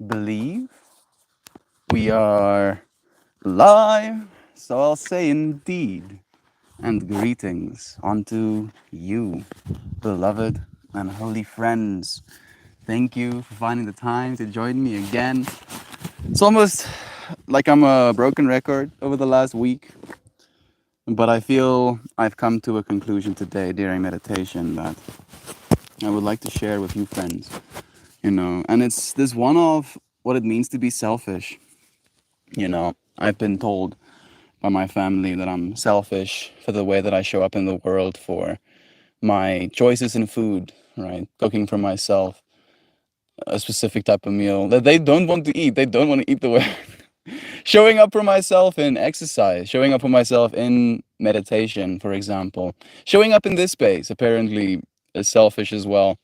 believe we are live. So I'll say indeed. And greetings unto you, beloved and holy friends. Thank you for finding the time to join me again. It's almost like I'm a broken record over the last week, but I feel I've come to a conclusion today during meditation that I would like to share with you friends, and it's this one of what it means to be selfish. I've been told by my family that I'm selfish for the way that I show up in the world, for my choices in food, right? Cooking for myself a specific type of meal that they don't want to eat. They don't want to eat the way. Showing up for myself in exercise, showing up for myself in meditation, for example. Showing up in this space apparently is selfish as well.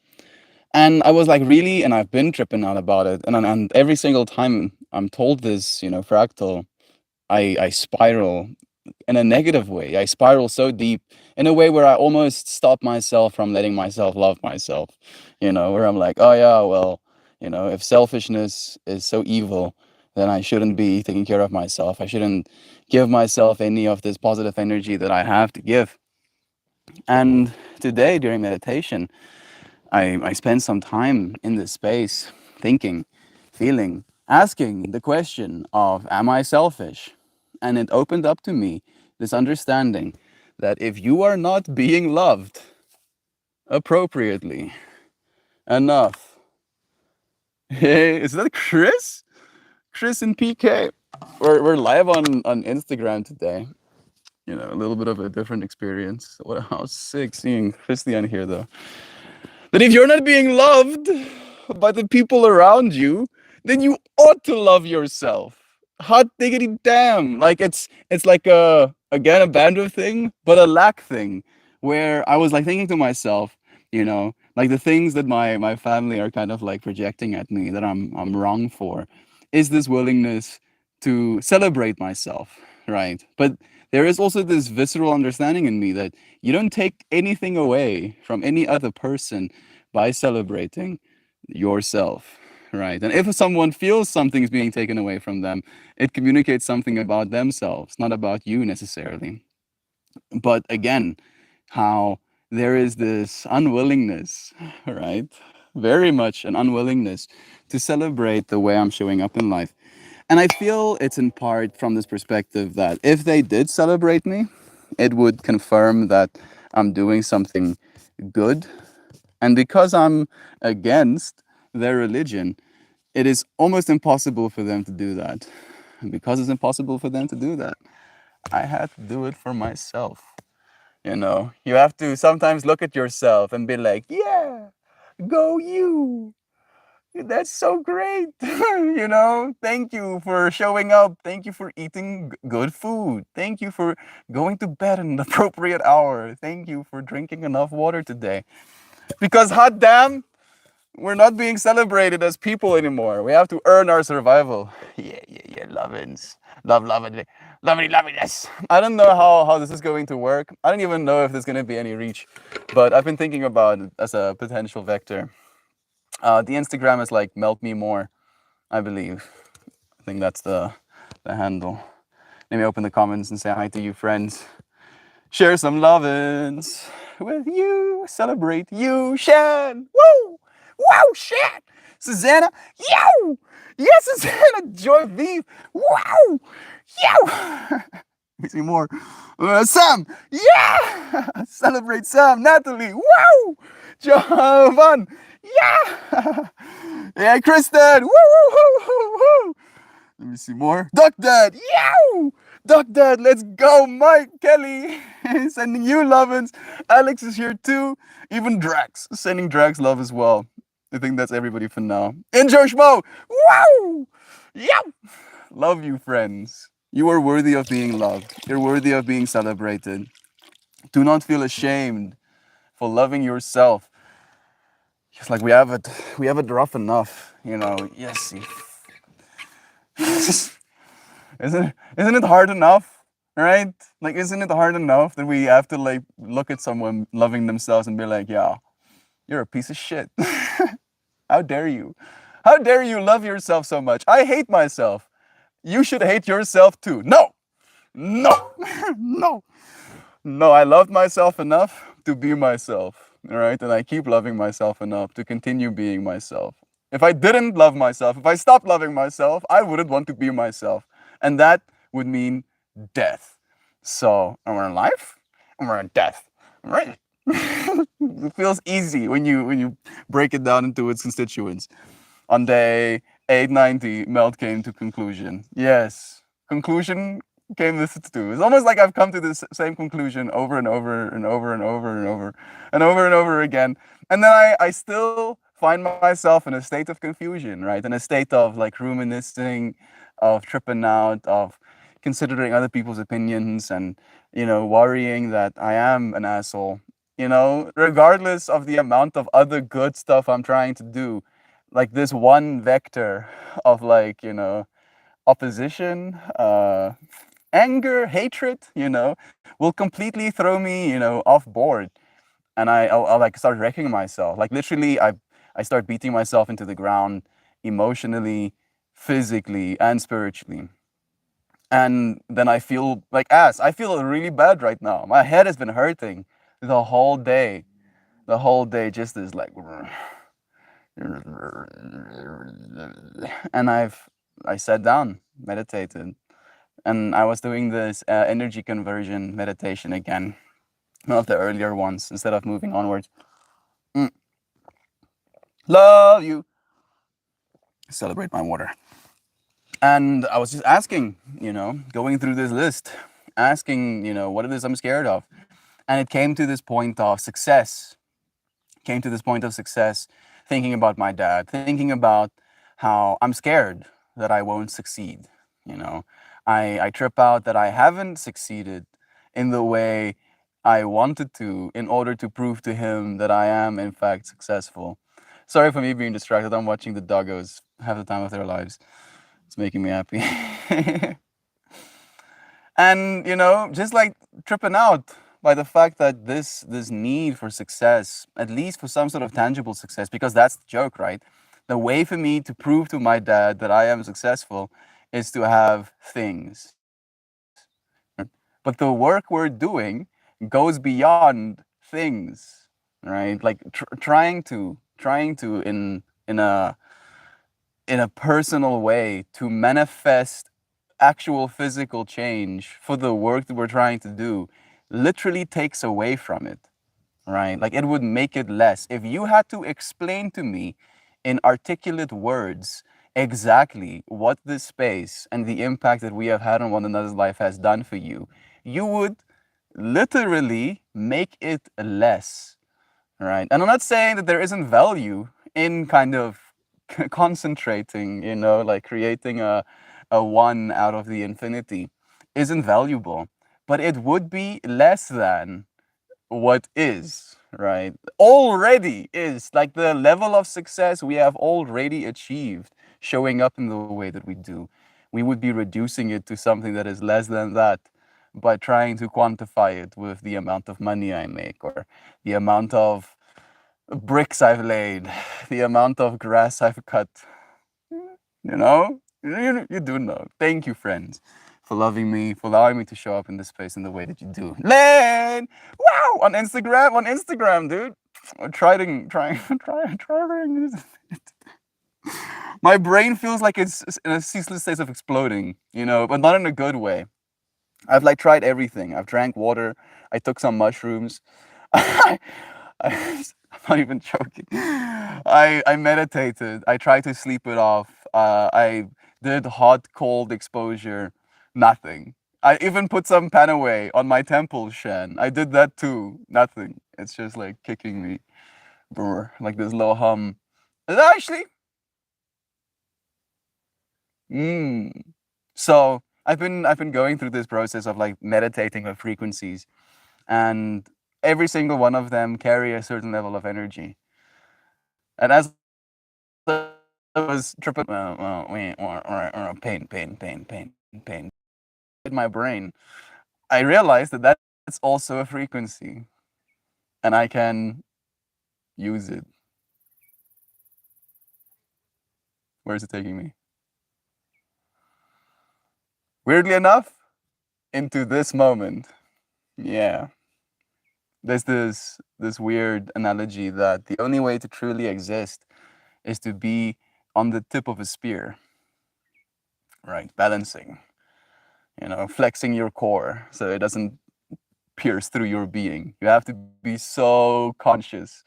And I was like, really? And I've been tripping out about it. And every single time I'm told this, fractal, I spiral in a negative way. I spiral so deep in a way where I almost stop myself from letting myself love myself, where I'm like, oh, yeah, well, if selfishness is so evil, then I shouldn't be taking care of myself. I shouldn't give myself any of this positive energy that I have to give. And today during meditation, I spent some time in this space thinking, feeling, asking the question of, am I selfish? And it opened up to me this understanding that if you are not being loved appropriately enough, hey, is that Chris? Chris and PK. We're live on Instagram today. A little bit of a different experience. How sick seeing Christian here, though. That if you're not being loved by the people around you, then you ought to love yourself. Hot diggity damn. Like it's like again a bandwidth thing, but a lack thing. Where I was like thinking to myself, like the things that my family are kind of like projecting at me that I'm wrong for, is this willingness to celebrate myself, right? But there is also this visceral understanding in me that you don't take anything away from any other person by celebrating yourself, right? And if someone feels something is being taken away from them, it communicates something about themselves, not about you necessarily. But again, how there is this unwillingness, right? Very much an unwillingness to celebrate the way I'm showing up in life. And I feel it's in part from this perspective that if they did celebrate me, it would confirm that I'm doing something good. And because I'm against their religion, it is almost impossible for them to do that. And because it's impossible for them to do that, I had to do it for myself. You have to sometimes look at yourself and be like, yeah, go you. That's so great. Thank you for showing up. Thank you for eating good food. Thank you for going to bed at an appropriate hour. Thank you for drinking enough water today. Because hot damn, we're not being celebrated as people anymore. We have to earn our survival. Yeah, yeah, yeah, lovins. Lovely, loveliness. I don't know how this is going to work. I don't even know if there's going to be any reach, but I've been thinking about it as a potential vector. The Instagram is like melt me more, I believe. I think that's the handle. Let me open the comments and say hi to you, friends. Share some lovins with you. Celebrate you, Shan. Woo! Wow, Shan! Susanna, yo! Yes, Susanna, Joy Vive. Wow! Yo! Let me see more. Sam, yeah! Celebrate Sam, Natalie, wow! Jovan, yeah! Yeah, Kristen, woo, woo, woo, woo, woo! Let me see more. Duck Dad, yow! Duck Dad, let's go, Mike, Kelly, sending you lovin's. Alex is here too. Even Drax, sending Drax love as well. I think that's everybody for now. Enjoy Schmo! Wow! Yow! Love you, friends. You are worthy of being loved. You're worthy of being celebrated. Do not feel ashamed for loving yourself. Just like we have it rough enough, Yes, isn't it hard enough, right? Like, isn't it hard enough that we have to like look at someone loving themselves and be like, yeah, you're a piece of shit. How dare you? How dare you love yourself so much? I hate myself. You should hate yourself too. No, no, no, no. I loved myself enough to be myself. All right. And I keep loving myself enough to continue being myself. If I didn't love myself, if I stopped loving myself, I wouldn't want to be myself. And that would mean death. So, and we're in life and we're in death. Right? It feels easy when you break it down into its constituents. On day 890, Melt came to conclusion. Yes, conclusion came this to. It's almost like I've come to this same conclusion over and over and over and over and over and over and over again. And then I still find myself in a state of confusion, right? In a state of like ruminating, of tripping out, of considering other people's opinions and, worrying that I am an asshole, regardless of the amount of other good stuff I'm trying to do, like this one vector of like, opposition, anger, hatred, will completely throw me, off board. And I'll like start wrecking myself. Like literally, I start beating myself into the ground emotionally, physically, and spiritually. And then I feel like ass. I feel really bad right now. My head has been hurting the whole day. The whole day just is like, and I sat down, meditated, and I was doing this energy conversion meditation again, one of the earlier ones, instead of moving onwards. Mm. Love you. Celebrate my water. And I was just asking, going through this list, asking, what it is I'm scared of. And it came to this point of success, came to this point of success, thinking about my dad, thinking about how I'm scared that I won't succeed. You know, I trip out that I haven't succeeded in the way I wanted to in order to prove to him that I am in fact successful. Sorry for me being distracted. I'm watching the doggos have the time of their lives. It's making me happy. And just like tripping out by the fact that this need for success, at least for some sort of tangible success, because that's the joke, right? The way for me to prove to my dad that I am successful is to have things. But the work we're doing goes beyond things, right? Like trying to in a personal way to manifest actual physical change for the work that we're trying to do literally takes away from it, right? Like it would make it less. If you had to explain to me in articulate words exactly what this space and the impact that we have had on one another's life has done for you, you would literally make it less, right? And I'm not saying that there isn't value in kind of concentrating, like creating a one out of the infinity isn't valuable, but it would be less than what is, right? Already is like the level of success we have already achieved showing up in the way that we do. We would be reducing it to something that is less than that by trying to quantify it with the amount of money I make or the amount of bricks I've laid, the amount of grass I've cut. You do know. Thank you, friends, for loving me, for allowing me to show up in this space in the way that you do. Len, wow, on Instagram, dude. Trying. My brain feels like it's in a ceaseless state of exploding, but not in a good way. I've like tried everything. I've drank water. I took some mushrooms. I'm not even joking. I meditated. I tried to sleep it off. I did hot cold exposure. Nothing. I even put some Panaway on my temples, Shan. I did that too. Nothing. It's just like kicking me. Brr, like this low hum. Actually, mm. So I've been going through this process of like meditating with frequencies, and every single one of them carry a certain level of energy. And as I was tripping, pain in my brain, I realized that that's also a frequency, and I can use it. Where is it taking me? Weirdly enough, into this moment. Yeah. There's this weird analogy that the only way to truly exist is to be on the tip of a spear, right? Balancing, flexing your core so it doesn't pierce through your being. You have to be so conscious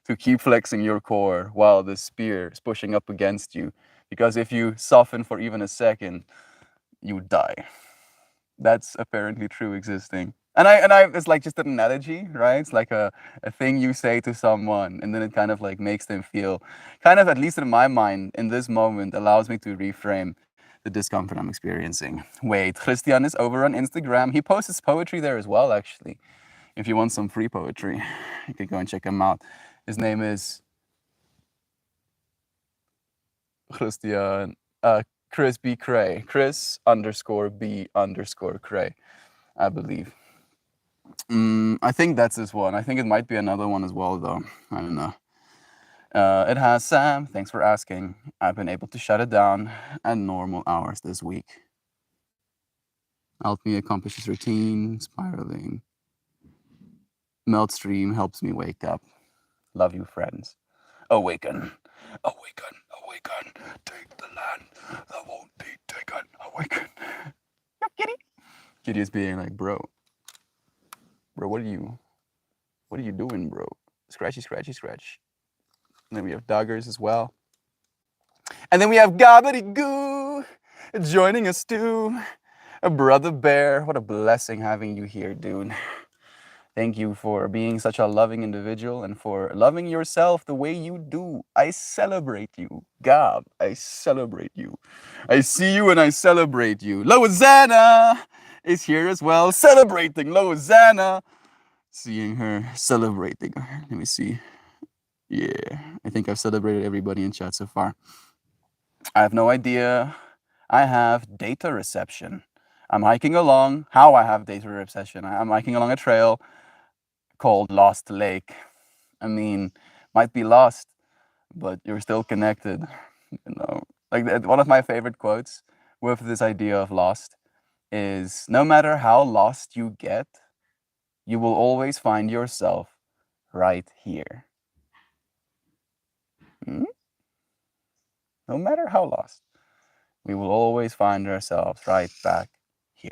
to keep flexing your core while the spear is pushing up against you. Because if you soften for even a second, you die. That's apparently true existing. And I it's like just an analogy, right? It's like a thing you say to someone and then it kind of like makes them feel kind of, at least in my mind, in this moment, allows me to reframe the discomfort I'm experiencing. Wait, Christian is over on Instagram. He posts his poetry there as well, actually. If you want some free poetry, you could go and check him out. His name is Christian Chris B. Cray. Chris_B_Cray, I believe. I think that's this one. I think it might be another one as well, though. I don't know. It has Sam. Thanks for asking. I've been able to shut it down at normal hours this week. Helped me accomplish this routine. Spiraling. Melt stream helps me wake up. Love you, friends. Awaken. Awaken. Awaken. Take the land that won't be taken. Awaken. Yeah, kitty. Kitty is being like, bro, what are you doing, bro? Scratchy, scratchy, scratch. And then we have Doggers as well. And then we have Gobbity-Goo joining us too. A brother bear. What a blessing having you here, dude. Thank you for being such a loving individual and for loving yourself the way you do. I celebrate you. Gob, I celebrate you. I see you and I celebrate you. Loazana is here as well, celebrating Loazana. Seeing her, celebrating her. Let me see. Yeah, I think I've celebrated everybody in chat so far. I have no idea. I have data reception. I'm hiking along. How I have data reception? I'm hiking along a trail called Lost Lake. I mean, might be lost, but you're still connected. Like one of my favorite quotes with this idea of lost is, no matter how lost you get, you will always find yourself right here. No matter how lost, we will always find ourselves right back here.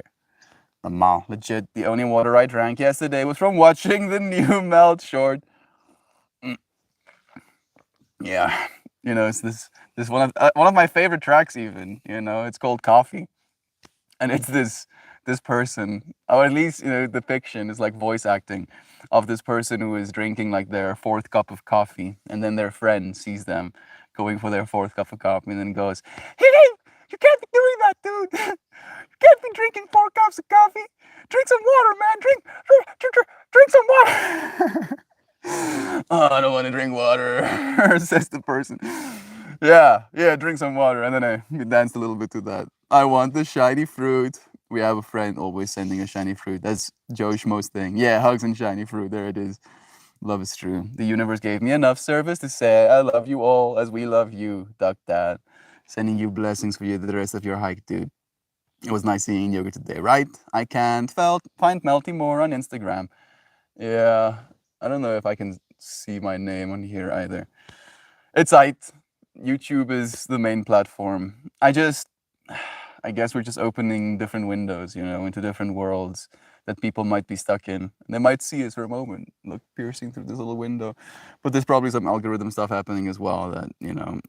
Normal, legit. The only water I drank yesterday was from watching the new Melt short. Yeah, it's this one of my favorite tracks. Even it's called Coffee, and it's this person, or at least the fiction is like voice acting of this person who is drinking like their fourth cup of coffee, and then their friend sees them going for their fourth cup of coffee, and then goes, "Hey, you can't be doing that, dude. You can't be drinking 4 cups of coffee. Drink some water, man. Drink some water." Oh, I don't want to drink water, says the person. Yeah, drink some water. And then I danced a little bit to that. I want the shiny fruit. We have a friend always sending a shiny fruit. That's Joe Schmo's thing. Yeah, hugs and shiny fruit. There it is. Love is true. The universe gave me enough service to say I love you all as we love you, Duck Dad. Sending you blessings for you the rest of your hike, dude. It was nice seeing yoga today, right? I can't find Melty more on Instagram. Yeah, I don't know if I can see my name on here either. It's aight. YouTube is the main platform. I guess we're just opening different windows, into different worlds that people might be stuck in. They might see us for a moment, look piercing through this little window. But there's probably some algorithm stuff happening as well that,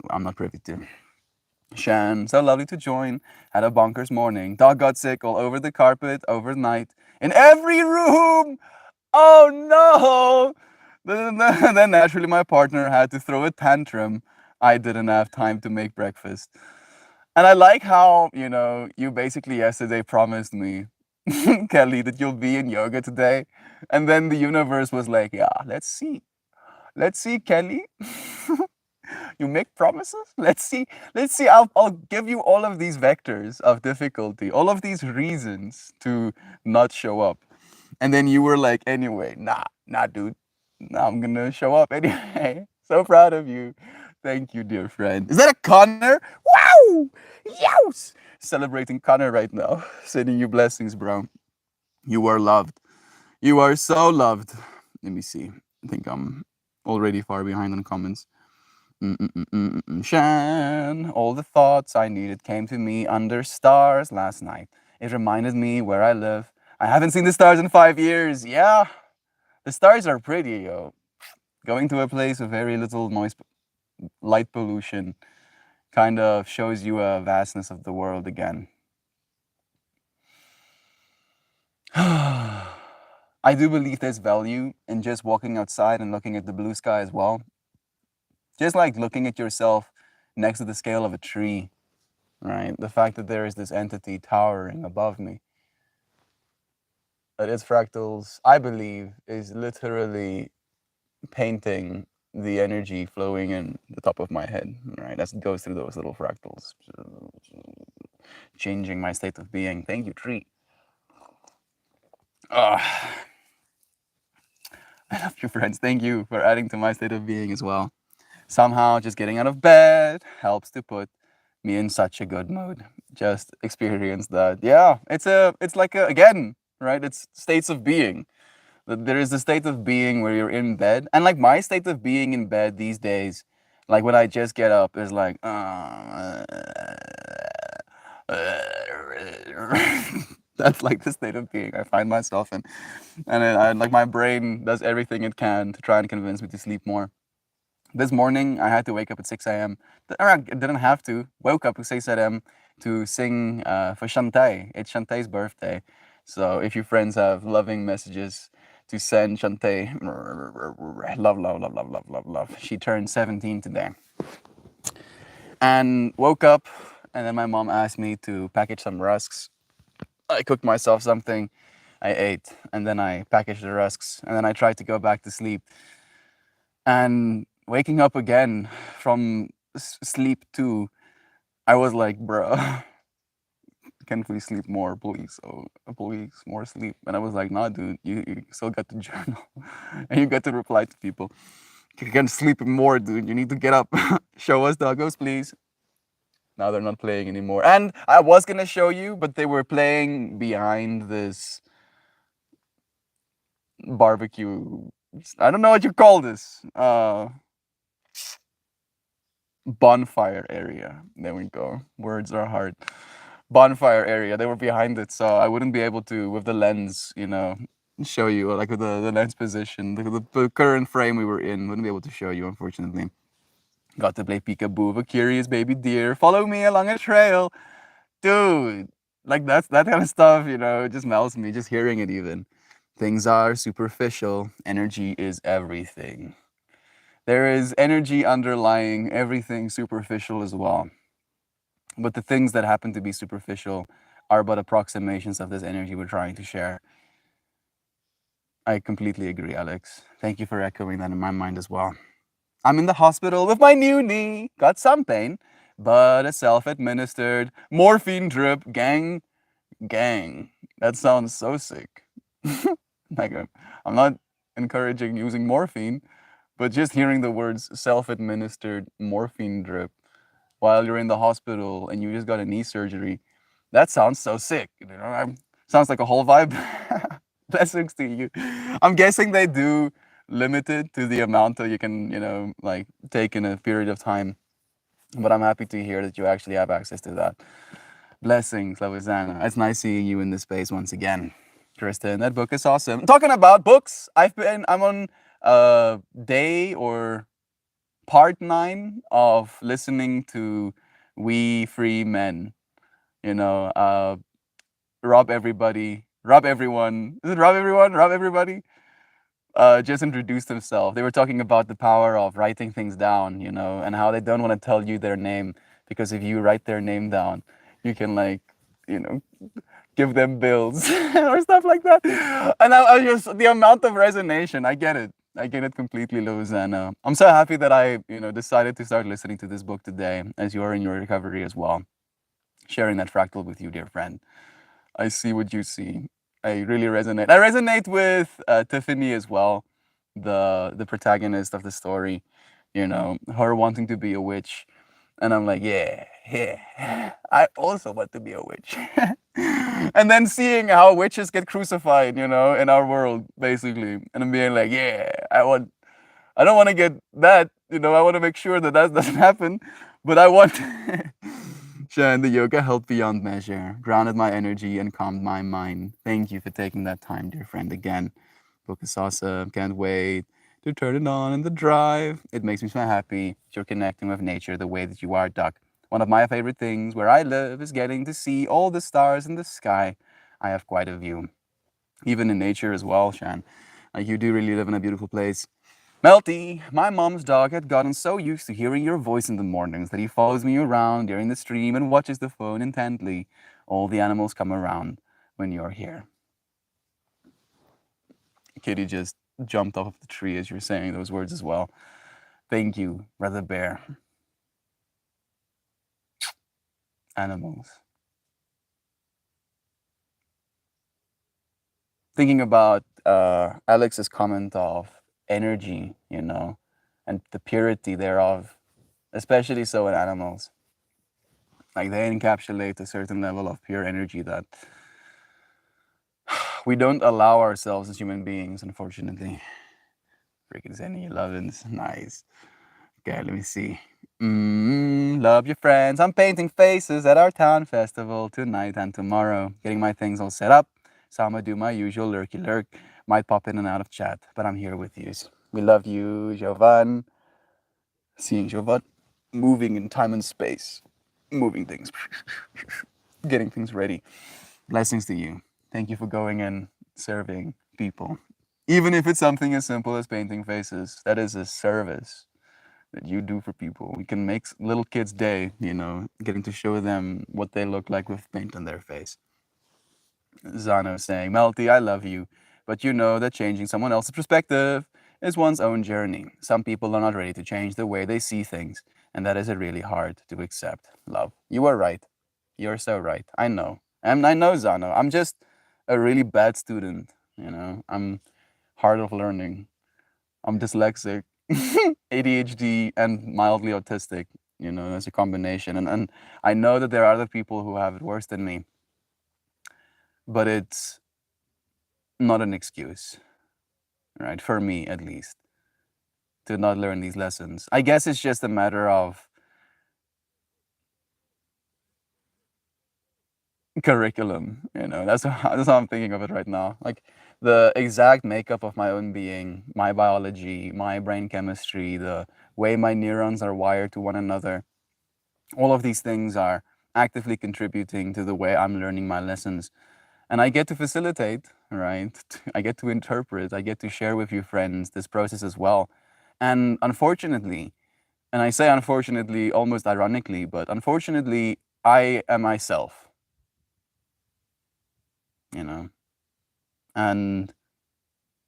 I'm not privy to. Shan, so lovely to join. Had a bonkers morning. Dog got sick all over the carpet overnight. In every room! Oh no! Then naturally my partner had to throw a tantrum. I didn't have time to make breakfast. And I like how, you basically yesterday promised me, Kelly, that you'll be in yoga today. And then the universe was like, yeah, let's see. Let's see, Kelly. You make promises? Let's see. I'll give you all of these vectors of difficulty, all of these reasons to not show up. And then you were like, anyway, nah, dude. Nah, I'm gonna show up anyway. So proud of you. Thank you, dear friend. Is that a Connor? Wow! Yows! Celebrating Connor right now. Sending you blessings, bro. You are loved. You are so loved. Let me see. I think I'm already far behind on comments. Shan. All the thoughts I needed came to me under stars last night. It reminded me where I live. I haven't seen the stars in 5 years. Yeah, the stars are pretty, yo. Going to a place with very little noise, light pollution, kind of shows you a vastness of the world again. I do believe there's value in just walking outside and looking at the blue sky as well. Just like looking at yourself next to the scale of a tree, right? The fact that there is this entity towering above me, that is fractals, I believe, is literally painting the energy flowing in the top of my head, right? That goes through those little fractals, changing my state of being. Thank you, tree. I love you, friends. Thank you for adding to my state of being as well. Somehow, just getting out of bed helps to put me in such a good mood. Just experience that. Yeah, it's like again, right? It's states of being. There is a state of being where you're in bed, and like my state of being in bed these days, like when I just get up, is like, that's like the state of being I find myself in, and like my brain does everything it can to try and convince me to sleep more. This morning, I had to wake up at 6 a.m. I didn't have to. Woke up at 6 a.m. to sing for Shantae. It's Shantae's birthday. So if your friends have loving messages to send Shantae, love, love, love, love, love, love, love. She turned 17 today. And woke up, and then my mom asked me to package some rusks. I cooked myself something. I ate, and then I packaged the rusks, and then I tried to go back to sleep. And waking up again from sleep too, I was like, bruh, can't we sleep more, please? Oh, please, more sleep. And I was like, nah, dude, you still got to journal and you got to reply to people. You can sleep more, dude. You need to get up. Show us doggos, please. Now they're not playing anymore. And I was gonna show you, but they were playing behind this barbecue. I don't know what you call this. Bonfire area. There we go. Words are hard. Bonfire area. They were behind it, so I wouldn't be able to, with the lens, show you, like with the lens position, the current frame we were in, wouldn't be able to show you, unfortunately. Got to play peekaboo, a curious baby deer. Follow me along a trail, dude. Like that kind of stuff, it just melts me just hearing it. Even things are superficial. Energy is everything. There is energy underlying everything superficial as well. But the things that happen to be superficial are but approximations of this energy we're trying to share. I completely agree, Alex. Thank you for echoing that in my mind as well. I'm in the hospital with my new knee. Got some pain, but a self-administered morphine drip. Gang. That sounds so sick. Like, I'm not encouraging using morphine, but just hearing the words self-administered morphine drip while you're in the hospital and you just got a knee surgery, that sounds so sick. Sounds like a whole vibe. Blessings to you. I'm guessing they do limit it to the amount that you can, like take in a period of time. But I'm happy to hear that you actually have access to that. Blessings, Lavizana. It's nice seeing you in this space once again. Kristen, that book is awesome. Talking about books, I'm on day or part 9 of listening to We Free Men. Rob everybody, rob everyone. Is it rob everyone? Rob everybody? Just introduced himself. They were talking about the power of writing things down, and how they don't want to tell you their name because if you write their name down, you can you know, give them bills or stuff like that. And I just the amount of resonation, I get it. I get it completely, Luz. And I'm so happy that I, decided to start listening to this book today as you are in your recovery as well. Sharing that fractal with you, dear friend. I see what you see. I really resonate. I resonate with Tiffany as well, the protagonist of the story. you know, her wanting to be a witch. And I'm like, yeah, yeah, I also want to be a witch. And then seeing how witches get crucified, you know, in our world, basically. And I'm being like, yeah, I don't want to get that, you know, I want to make sure that that doesn't happen. But I want. Shan, the yoga helped beyond measure, grounded my energy and calmed my mind. Thank you for taking that time, dear friend, again. Book is awesome. Can't wait to turn it on in the drive. It makes me so happy that you're connecting with nature the way that you are, Duck. One of my favorite things where I live is getting to see all the stars in the sky. I have quite a view, even in nature as well, Shan. You do really live in a beautiful place. Melty, my mom's dog had gotten so used to hearing your voice in the mornings that he follows me around during the stream and watches the phone intently. All the animals come around when you're here. Kitty just jumped off of the tree as you were saying those words as well. Thank you, Brother Bear. Animals. Thinking about Alex's comment of energy, you know, and the purity thereof, especially so in animals. Like they encapsulate a certain level of pure energy that we don't allow ourselves as human beings, unfortunately. Freaking Zenny Lovins, nice. Okay, let me see. Love your friends. I'm painting faces at our town festival tonight and tomorrow. Getting my things all set up. So I'm gonna do my usual lurky lurk. Might pop in and out of chat, but I'm here with you. We love you, Jovan. Seeing Jovan moving in time and space, moving things, getting things ready. Blessings to you. Thank you for going and serving people. Even if it's something as simple as painting faces, that is a service that you do for people. We can make little kids' day, you know, getting to show them what they look like with paint on their face. Zano saying, Melty, I love you, but you know that changing someone else's perspective is one's own journey. Some people are not ready to change the way they see things, and that is really hard to accept. Love. You are right. You're so right. I know. And I know, Zano. I'm just a really bad student, you know. I'm hard of learning. I'm dyslexic, ADHD, and mildly autistic. You know, it's a combination. And I know that there are other people who have it worse than me, but it's not an excuse, right? For me, at least, to not learn these lessons. I guess it's just a matter of curriculum. You know, that's how I'm thinking of it right now. Like the exact makeup of my own being, my biology, my brain chemistry, the way my neurons are wired to one another. All of these things are actively contributing to the way I'm learning my lessons. And I get to facilitate, right? I get to interpret, I get to share with you friends this process as well. And unfortunately, and I say unfortunately almost ironically, but unfortunately, I am myself, you know? And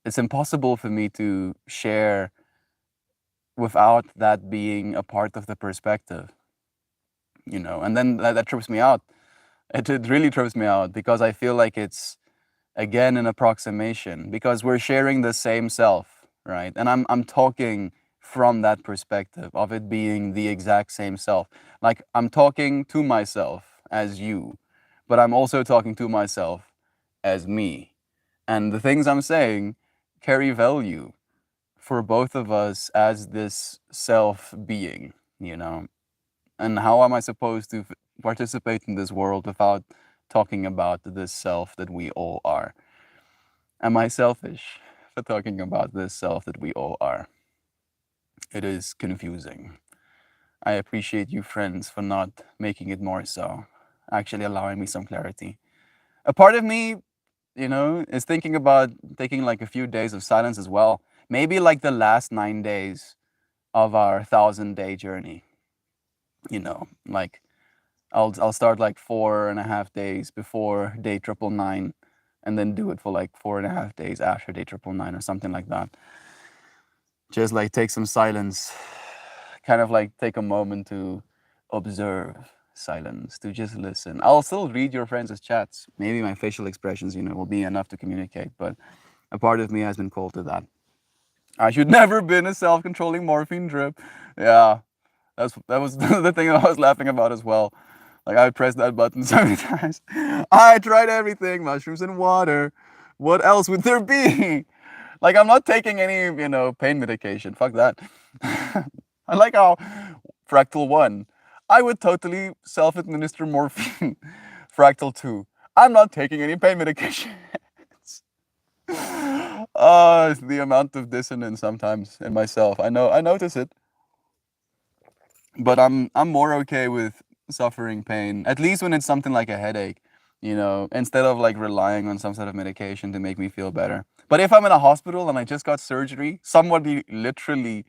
it's impossible for me to share without that being a part of the perspective, you know? And then that trips me out. It really trips me out because I feel like it's again an approximation because we're sharing the same self, right? And I'm talking from that perspective of it being the exact same self. Like I'm talking to myself as you, but I'm also talking to myself as me. And the things I'm saying carry value for both of us as this self being, you know? And how am I supposed to participate in this world without talking about this self that we all are? Am I selfish for talking about this self that we all are? It is confusing. I appreciate you, friends, for not making it more so, actually allowing me some clarity. A part of me, you know, is thinking about taking like a few days of silence as well. Maybe like the last 9 days of our 1,000-day journey. You know, like I'll start like 4.5 days before day 999, and then do it for like 4.5 days after day 999 or something like that. Just like take some silence, kind of like take a moment to observe silence, to just listen. I'll still read your friends' chats. Maybe my facial expressions, you know, will be enough to communicate, but a part of me has been called to that. I should never been a self-controlling morphine drip. Yeah, that was the thing I was laughing about as well. Like I pressed that button so many times. I tried everything, mushrooms and water. What else would there be? Like I'm not taking any, pain medication. Fuck that. I like how Fractal 1. I would totally self-administer morphine. Fractal 2. I'm not taking any pain medication. The amount of dissonance sometimes in myself. I notice it, but I'm more okay with suffering pain, at least when it's something like a headache, instead of like relying on some sort of medication to make me feel better. But if I'm in a hospital and I just got surgery, somebody literally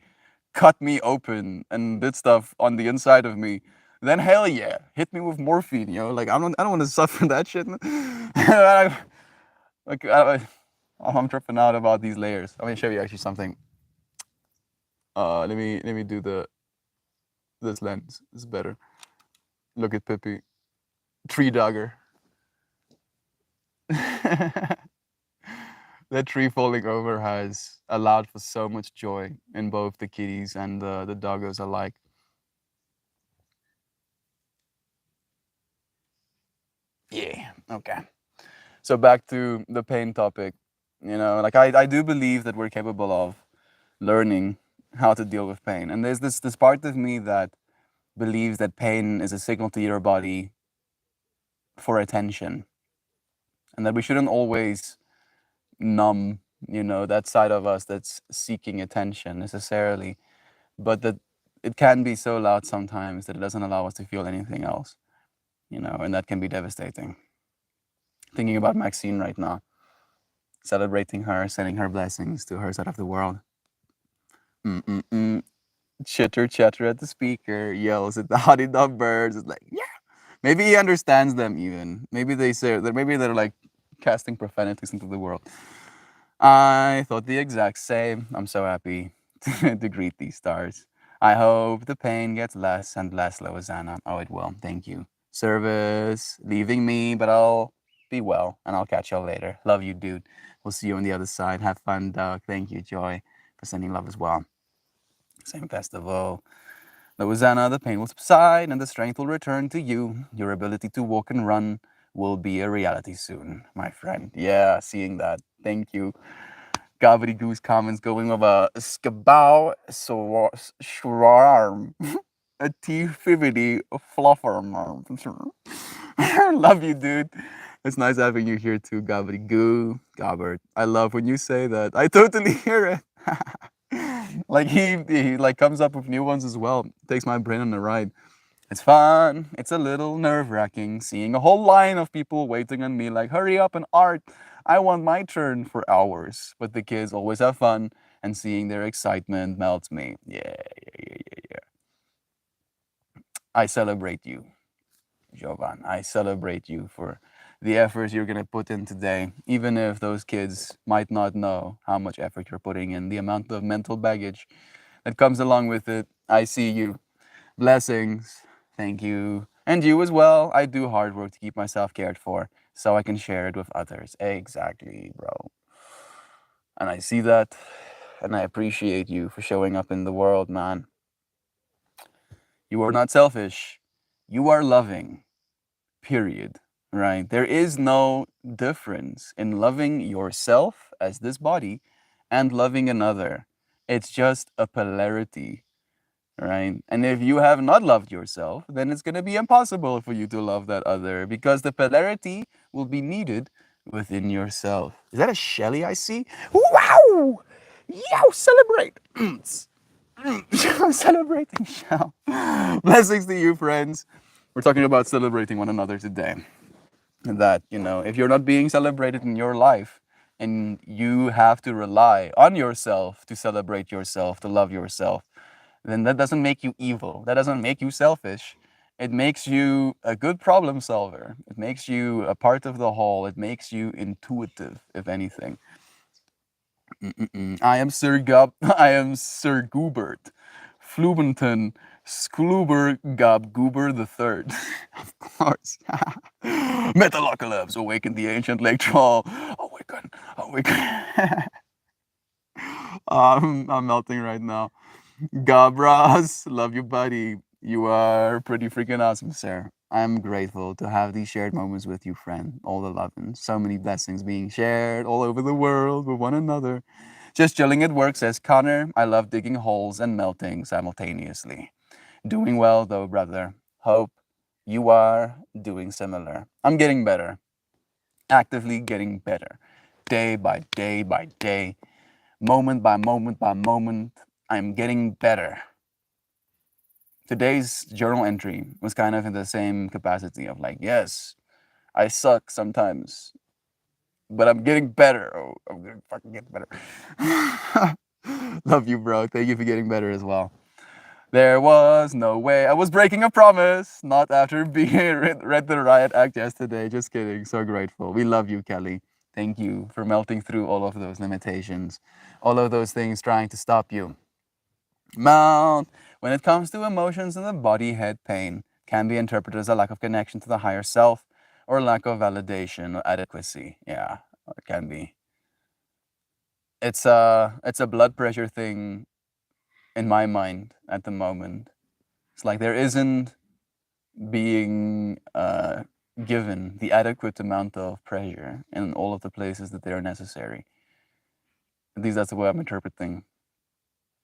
cut me open and did stuff on the inside of me, then hell yeah, hit me with morphine, Like I don't want to suffer that shit. like I'm tripping out about these layers. I'm gonna show you actually something. Let me do this lens. It's better. Look at Pippi, tree dogger. That tree falling over has allowed for so much joy in both the kitties and the doggos alike. Yeah. Okay. So back to the pain topic. Like I do believe that we're capable of learning how to deal with pain, and there's this part of me that believes that pain is a signal to your body for attention, and that we shouldn't always numb, that side of us that's seeking attention necessarily, but that it can be so loud sometimes that it doesn't allow us to feel anything else, and that can be devastating. Thinking about Maxine right now, celebrating her, sending her blessings to her side of the world. Mm-mm-mm. Chitter chatter at the speaker, yells at the Hottie Dog birds. It's like, yeah. Maybe he understands them even. Maybe they say that. Maybe they're like casting profanities into the world. I thought the exact same. I'm so happy to greet these stars. I hope the pain gets less and less, Loazana. Oh, it will. Thank you. Service leaving me, but I'll be well and I'll catch y'all later. Love you, dude. We'll see you on the other side. Have fun, Doug. Thank you, Joy, for sending love as well. Same festival. Loazana, the pain will subside and the strength will return to you. Your ability to walk and run will be a reality soon, my friend. Yeah, seeing that. Thank you. Gobbledygoose comments going with a skabao shwarm. A T50 fluffer. Love you, dude. It's nice having you here too, Gobbledygoo. Gobbert. I love when you say that. I totally hear it. Like he like comes up with new ones as well. Takes my brain on a ride. It's fun. It's a little nerve-wracking seeing a whole line of people waiting on me like, hurry up and art. I want my turn for hours. But the kids always have fun and seeing their excitement melts me. Yeah. I celebrate you, Jovan. I celebrate you for the efforts you're going to put in today, even if those kids might not know how much effort you're putting in, the amount of mental baggage that comes along with it. I see you. Blessings. Thank you. And you as well. I do hard work to keep myself cared for so I can share it with others. Exactly, bro. And I see that and I appreciate you for showing up in the world, man. You are not selfish. You are loving. Period. Right? There is no difference in loving yourself as this body and loving another. It's just a polarity, right? And if you have not loved yourself, then it's going to be impossible for you to love that other because the polarity will be needed within yourself. Is that a Shelly I see? Wow! Yo, celebrate! I'm celebrating, Shell. Blessings to you, friends. We're talking about celebrating one another today. And that, if you're not being celebrated in your life, and you have to rely on yourself to celebrate yourself, to love yourself, then that doesn't make you evil. That doesn't make you selfish. It makes you a good problem solver. It makes you a part of the whole. It makes you intuitive, if anything. I am Sir I am Sir Goobert. Flubenton. Skluber Gob Goober the Third. Of course. Metalocalypse, awaken the ancient lake troll. Awaken. I'm melting right now. Gabras, love you, buddy. You are pretty freaking awesome, sir. I'm grateful to have these shared moments with you, friend. All the love and so many blessings being shared all over the world with one another. Just chilling at work, says Connor. I love digging holes and melting simultaneously. Doing well, though, brother. Hope you are doing similar. I'm getting better, actively getting better. Day by day by day, moment by moment by moment, I'm getting better. Today's journal entry was kind of in the same capacity of like, yes, I suck sometimes, but I'm getting better. Oh, I'm gonna fucking get better. Love you, bro. Thank you for getting better as well. There was no way I was breaking a promise. Not after being read the riot act yesterday. Just kidding. So grateful. We love you, Kelly. Thank you for melting through all of those limitations, all of those things trying to stop you. Mount. When it comes to emotions and the body head pain, can be interpreted as a lack of connection to the higher self or lack of validation or adequacy. Yeah, it can be. It's a blood pressure thing in my mind at the moment. It's like there isn't being given the adequate amount of pressure in all of the places that they are necessary. At least that's the way I'm interpreting.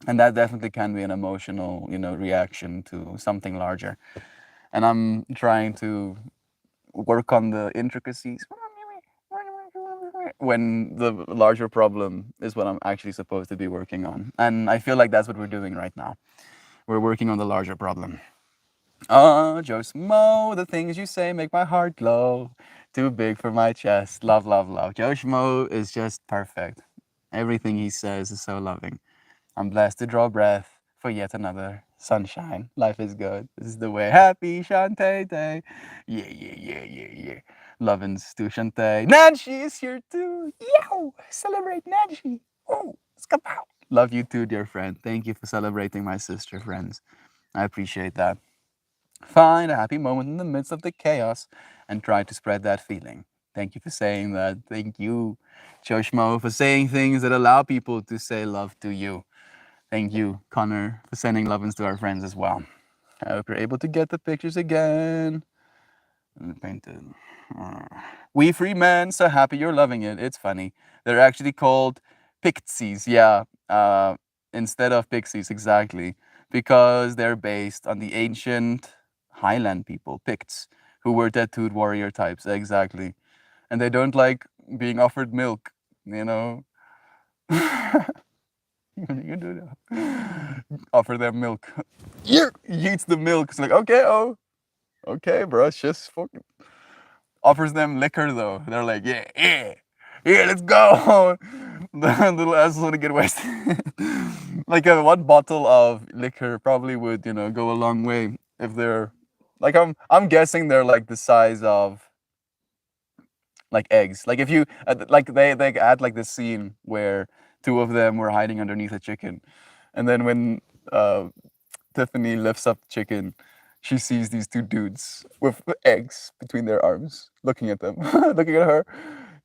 And that definitely can be an emotional, reaction to something larger. And I'm trying to work on the intricacies when the larger problem is what I'm actually supposed to be working on. And I feel like that's what we're doing right now. We're working on the larger problem. Joe Schmo, the things you say make my heart glow. Too big for my chest. Love, love, love. Joe Schmo is just perfect. Everything he says is so loving. I'm blessed to draw breath for yet another sunshine. Life is good. This is the way. Happy Shantae Day. Yeah, yeah, yeah, yeah, yeah. Lovin's to Shantae. Nancy is here too. Yow! Celebrate Nancy. Oh, skapow. Love you too, dear friend. Thank you for celebrating my sister, friends. I appreciate that. Find a happy moment in the midst of the chaos and try to spread that feeling. Thank you for saying that. Thank you, Joshmo, for saying things that allow people to say love to you. Thank you, Connor, for sending lovin's to our friends as well. I hope you're able to get the pictures again. Painted. We free men, so happy you're loving it. It's funny. They're actually called Pixies, yeah, instead of Pixies, exactly, because they're based on the ancient Highland people, Picts, who were tattooed warrior types, exactly. And they don't like being offered milk, you know? You do that. Offer them milk. Yeah, he eats the milk. It's like, okay, oh, okay, bro, it's just fucking. Offers them liquor though. They're like, yeah, yeah, yeah, let's go. The little assholes want to get wasted. Like one bottle of liquor probably would, go a long way if they're like I'm guessing they're like the size of like eggs. Like if you like they had like this scene where two of them were hiding underneath a chicken, and then when uh, Tiffany lifts up the chicken, she sees these two dudes with eggs between their arms, looking at them, looking at her,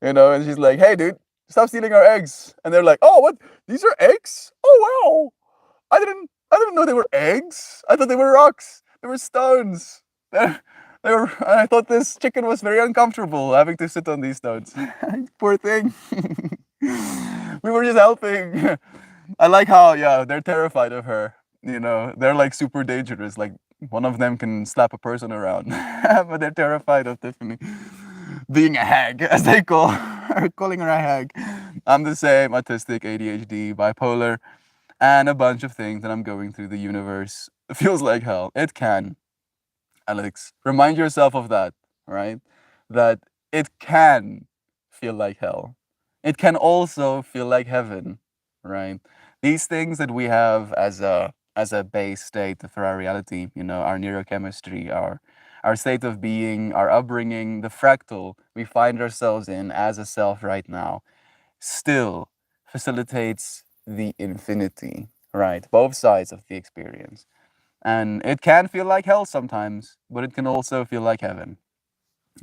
and she's like, "Hey, dude, stop stealing our eggs!" And they're like, "Oh, what? These are eggs? Oh, wow! I didn't know they were eggs. I thought they were rocks. They were stones. They were. I thought this chicken was very uncomfortable having to sit on these stones. Poor thing. We were just helping." I like how they're terrified of her. They're like super dangerous. Like one of them can slap a person around, but they're terrified of Tiffany being a hag, as they call her, calling her a hag. I'm the same, autistic, ADHD, bipolar, and a bunch of things that I'm going through the universe. It feels like hell. It can, Alex. Remind yourself of that, right? That it can feel like hell. It can also feel like heaven, right? These things that we have as a base state for our reality, our neurochemistry, our state of being, our upbringing, the fractal we find ourselves in as a self right now, still facilitates the infinity, right? Both sides of the experience. And it can feel like hell sometimes, but it can also feel like heaven.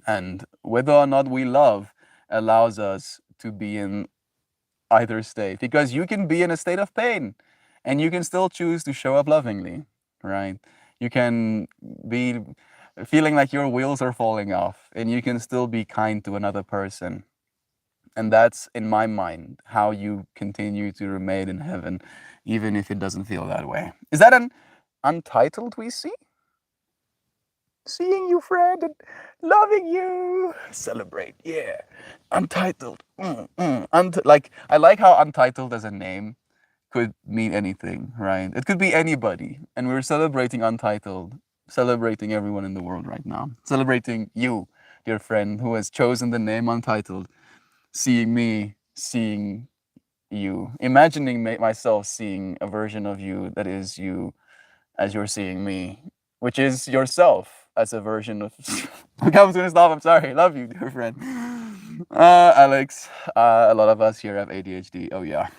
And whether or not we love allows us to be in either state, because you can be in a state of pain and you can still choose to show up lovingly, right? You can be feeling like your wheels are falling off and you can still be kind to another person. And that's, in my mind, how you continue to remain in heaven, even if it doesn't feel that way. Is that an Untitled we see? Seeing you, friend, and loving you. Celebrate, yeah. Untitled. Like, I like how Untitled as a name could mean anything, right? It could be anybody. And we're celebrating Untitled, celebrating everyone in the world right now. Celebrating you, dear friend, who has chosen the name Untitled. Seeing me, seeing you. Imagining myself seeing a version of you that is you as you're seeing me, which is yourself as a version of. Okay, I was gonna stop. I'm sorry. Love you, dear friend. Alex, a lot of us here have ADHD. Oh yeah.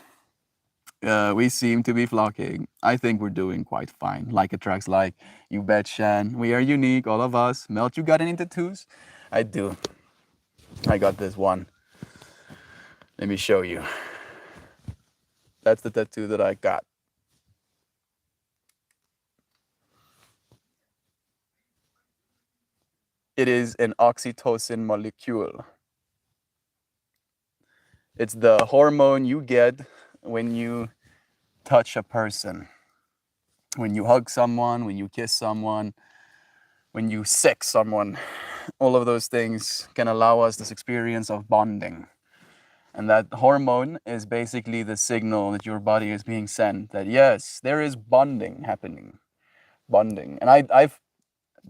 We seem to be flocking. I think we're doing quite fine. Like attracts like. You bet, Shan. We are unique, all of us. Melt, you got any tattoos? I do. I got this one. Let me show you. That's the tattoo that I got. It is an oxytocin molecule. It's the hormone you get when you touch a person, when you hug someone, when you kiss someone, when you sex someone. All of those things can allow us this experience of bonding. And that hormone is basically the signal that your body is being sent that yes, there is bonding happening. Bonding. And I've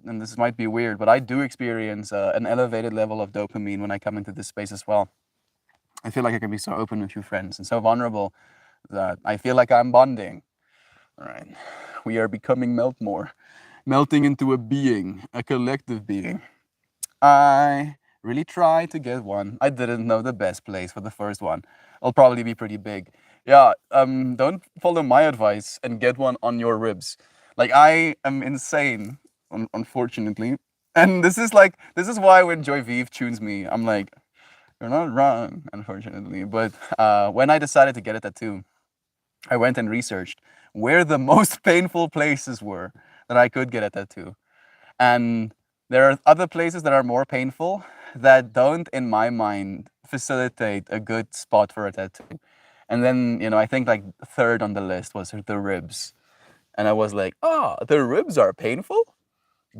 and this might be weird, but I do experience an elevated level of dopamine when I come into this space as well. I feel like I can be so open with you friends and so vulnerable that I feel like I'm bonding. All right. We are becoming Meltmore, melting into a being, a collective being. I really tried to get one. I didn't know the best place for the first one. It'll probably be pretty big. Yeah, don't follow my advice and get one on your ribs. Like I am insane, unfortunately. And this is why when Joy Vive tunes me, I'm like, you're not wrong, unfortunately. But when I decided to get a tattoo, I went and researched where the most painful places were that I could get a tattoo. And there are other places that are more painful that don't, in my mind, facilitate a good spot for a tattoo. And then, I think like third on the list was the ribs. And I was like, the ribs are painful?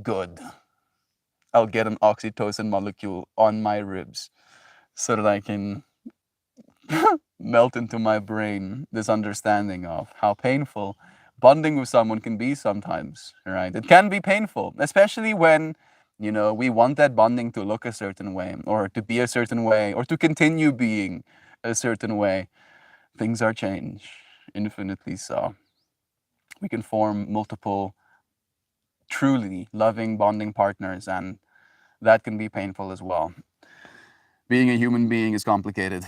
Good. I'll get an oxytocin molecule on my ribs so that I can melt into my brain this understanding of how painful bonding with someone can be sometimes, right? It can be painful, especially when, we want that bonding to look a certain way or to be a certain way or to continue being a certain way. Things are changed, infinitely so. We can form multiple truly loving bonding partners, and that can be painful as well. Being a human being is complicated.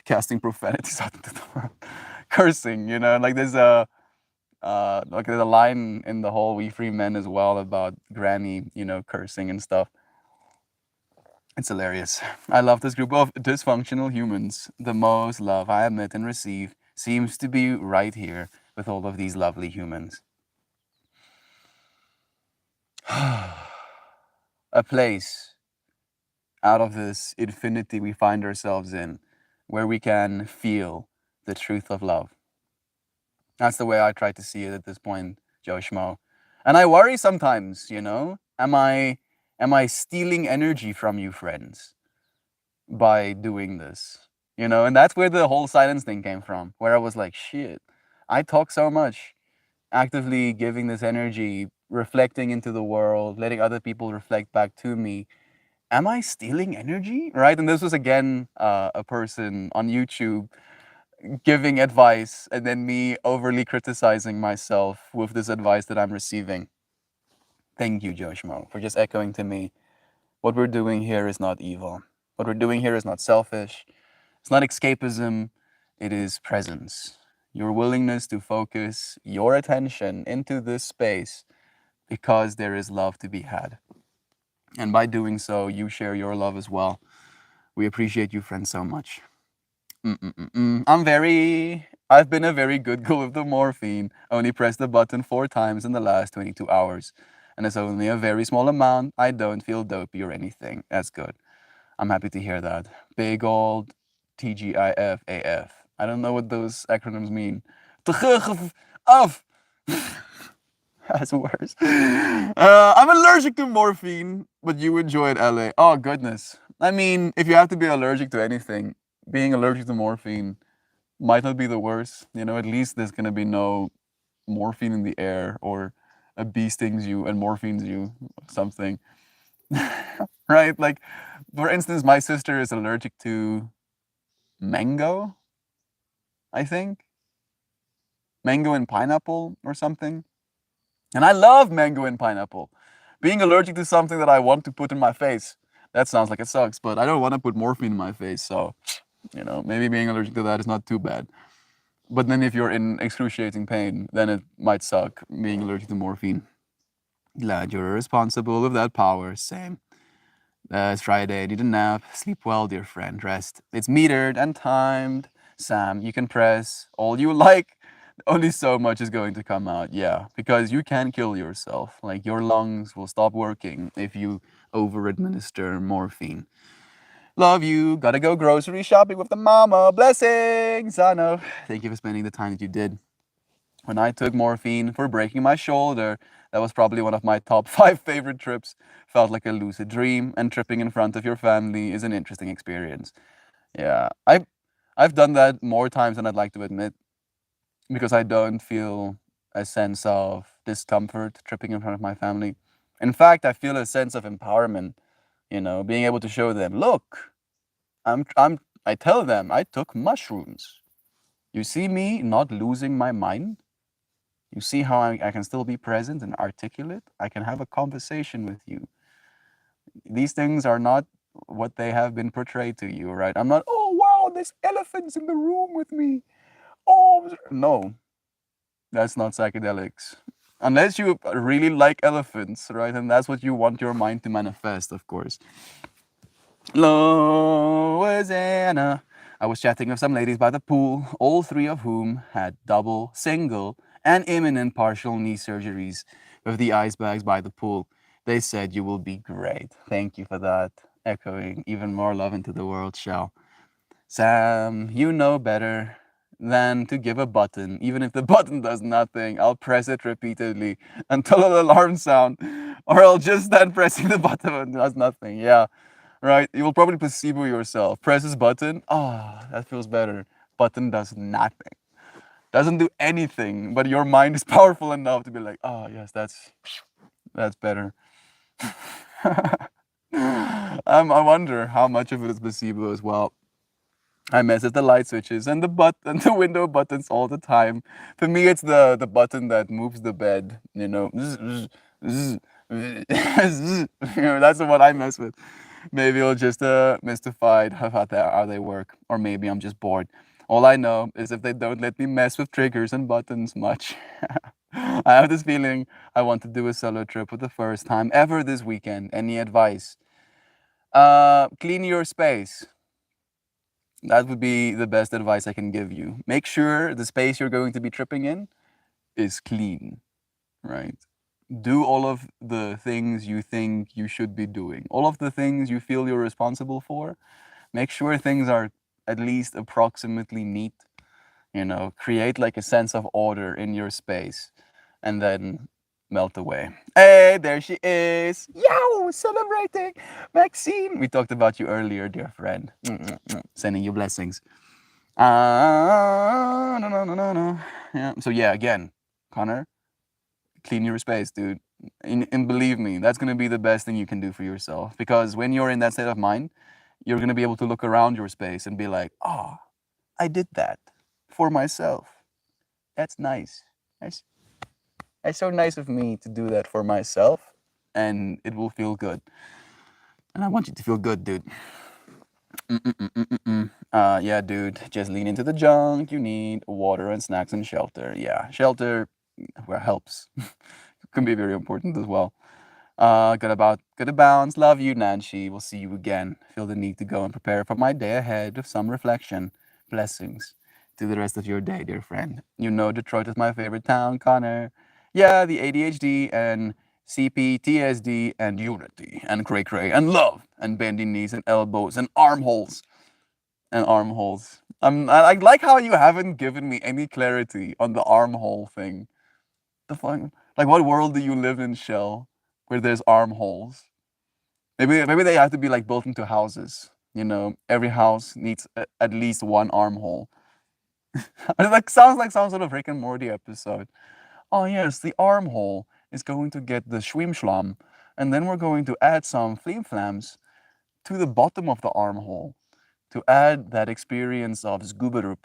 Casting profanities out into the world, cursing, like there's a line in the whole We Free Men as well about Granny, cursing and stuff. It's hilarious. I love this group of dysfunctional humans. The most love I admit and receive seems to be right here with all of these lovely humans. A place out of this infinity we find ourselves in where we can feel the truth of love. That's the way I try to see it at this point, Joe Schmo. And I worry sometimes, am I stealing energy from you friends by doing this? And that's where the whole silence thing came from, where I was like, shit, I talk so much, actively giving this energy, reflecting into the world, letting other people reflect back to me. Am I stealing energy? Right? And this was again a person on YouTube giving advice and then me overly criticizing myself with this advice that I'm receiving. Thank you, Joe Schmo, for just echoing to me. What we're doing here is not evil. What we're doing here is not selfish. It's not escapism. It is presence. Your willingness to focus your attention into this space because there is love to be had. And by doing so, you share your love as well. We appreciate you, friends, so much. I've been a very good girl with the morphine. Only pressed the button 4 times in the last 22 hours. And it's only a very small amount. I don't feel dopey or anything. That's good. I'm happy to hear that. Big old TGIF. I don't know what those acronyms mean. Of. That's worse. I'm allergic to morphine, but you enjoy it, LA. Oh, goodness. I mean, if you have to be allergic to anything, being allergic to morphine might not be the worst. You know, at least there's going to be no morphine in the air or a bee stings you and morphines you, something. Right? Like, for instance, my sister is allergic to mango, I think. Mango and pineapple or something. And I love mango and pineapple. Being allergic to something that I want to put in my face, that sounds like it sucks, but I don't want to put morphine in my face. So, you know, maybe being allergic to that is not too bad. But then if you're in excruciating pain, then it might suck being allergic to morphine. Glad you're responsible of that power. Same. It's Friday. Need a nap. Sleep well, dear friend. Rest. It's metered and timed. Sam, you can press all you like. Only so much is going to come out. Yeah, because you can kill yourself. Like your lungs will stop working if you over administer morphine. Love you. Gotta go grocery shopping with the mama. Blessings. I know. Thank you for spending the time that you did. When I took morphine for breaking my shoulder, that was probably one of my top 5 favorite trips. Felt like a lucid dream, and tripping in front of your family is an interesting experience. Yeah, I've done that more times than I'd like to admit because I don't feel a sense of discomfort tripping in front of my family. In fact, I feel a sense of empowerment, you know, being able to show them, look, I tell them I took mushrooms. You see me not losing my mind? You see how I can still be present and articulate? I can have a conversation with you. These things are not what they have been portrayed to you, right? I'm not, oh, wow, there's elephants in the room with me. Oh, no, that's not psychedelics. Unless you really like elephants, right? And that's what you want your mind to manifest, of course. Louisiana. I was chatting with some ladies by the pool, all 3 of whom had double, single, and imminent partial knee surgeries with the ice bags by the pool. They said you will be great. Thank you for that. Echoing even more love into the world, shall. Sam, you know better than to give a button. Even if the button does nothing, I'll press it repeatedly until an alarm sound, or I'll just stand pressing the button and it does nothing. Yeah, right? You will probably placebo yourself. Press this button. Oh, that feels better. Button does nothing. Doesn't do anything, but your mind is powerful enough to be like, oh yes, that's better. I wonder how much of it is placebo as well. I mess with the light switches and and the window buttons all the time. For me, it's the button that moves the bed. You know, that's the one I mess with. Maybe I'll just mystified how they work, or maybe I'm just bored. All I know is if they don't let me mess with triggers and buttons much. I have this feeling I want to do a solo trip for the first time ever this weekend. Any advice? Clean your space. That would be the best advice I can give you. Make sure the space you're going to be tripping in is clean, right? Do all of the things you think you should be doing, all of the things you feel you're responsible for. Make sure things are at least approximately neat, you know, create like a sense of order in your space and then melt away. Hey, there she is. Yow, celebrating. Maxine, we talked about you earlier, dear friend. Sending you blessings. No, no, no, no, no. Yeah. So yeah, again, Connor, clean your space, dude. And believe me, that's gonna be the best thing you can do for yourself. Because when you're in that state of mind, you're gonna be able to look around your space and be like, oh, I did that for myself. That's nice. That's it's so nice of me to do that for myself, and it will feel good. And I want you to feel good, dude. Yeah, dude, just lean into the junk. You need water and snacks and shelter. Yeah, shelter well, helps. Can be very important as well. Gotta bounce. Love you, Nancy. We'll see you again. Feel the need to go and prepare for my day ahead with some reflection. Blessings to the rest of your day, dear friend. You know Detroit is my favorite town, Connor. Yeah, the ADHD and CPTSD and unity and cray cray and love and bending knees and elbows and armholes and armholes. I like how you haven't given me any clarity on the armhole thing. The fun, like, what world do you live in, Shell, where there's armholes? Maybe they have to be like built into houses. You know, every house needs at least one armhole. It like sounds like some sort of Rick and Morty episode. Oh yes, the armhole is going to get the schwimschlam, and then we're going to add some flim flams to the bottom of the armhole to add that experience of Scoobaroop.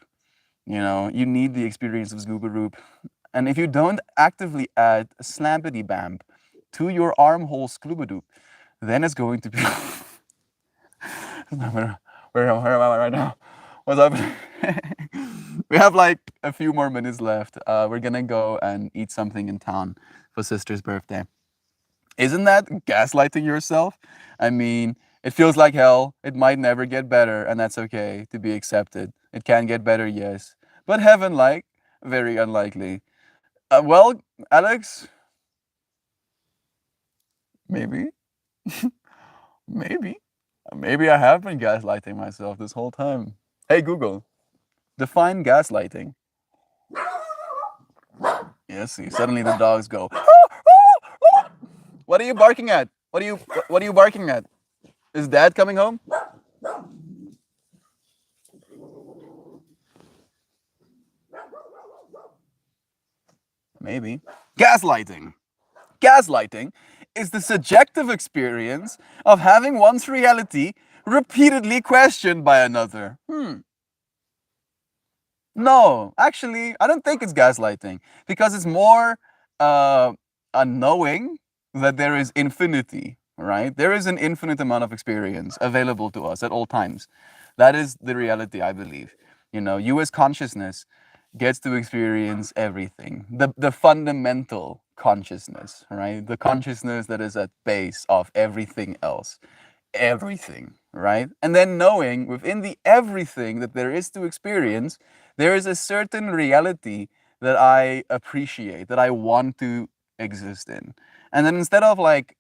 You know, you need the experience of Scoobaroop. And if you don't actively add Slampity Bamp to your armhole Scoobadoop, then it's going to be. where am I right now? What's up? We have like a few more minutes left. We're gonna go and eat something in town for sister's birthday. Isn't that gaslighting yourself? I mean, it feels like hell. It might never get better, and that's okay to be accepted. It can get better, yes. But heaven like, very unlikely. Well, Alex, maybe, maybe, maybe I have been gaslighting myself this whole time. Hey, Google, define gaslighting. Yes, see, suddenly the dogs go. What are you barking at? What are you barking at? Is Dad coming home? Maybe. Gaslighting. Gaslighting is the subjective experience of having one's reality repeatedly questioned by another. No, actually, I don't think it's gaslighting because it's more a knowing that there is infinity, right? There is an infinite amount of experience available to us at all times. That is the reality, I believe. You know, you as consciousness gets to experience everything. The fundamental consciousness, right? The consciousness that is at base of everything else. Everything, right? And then knowing within the everything that there is to experience, there is a certain reality that I appreciate, that I want to exist in. And then instead of like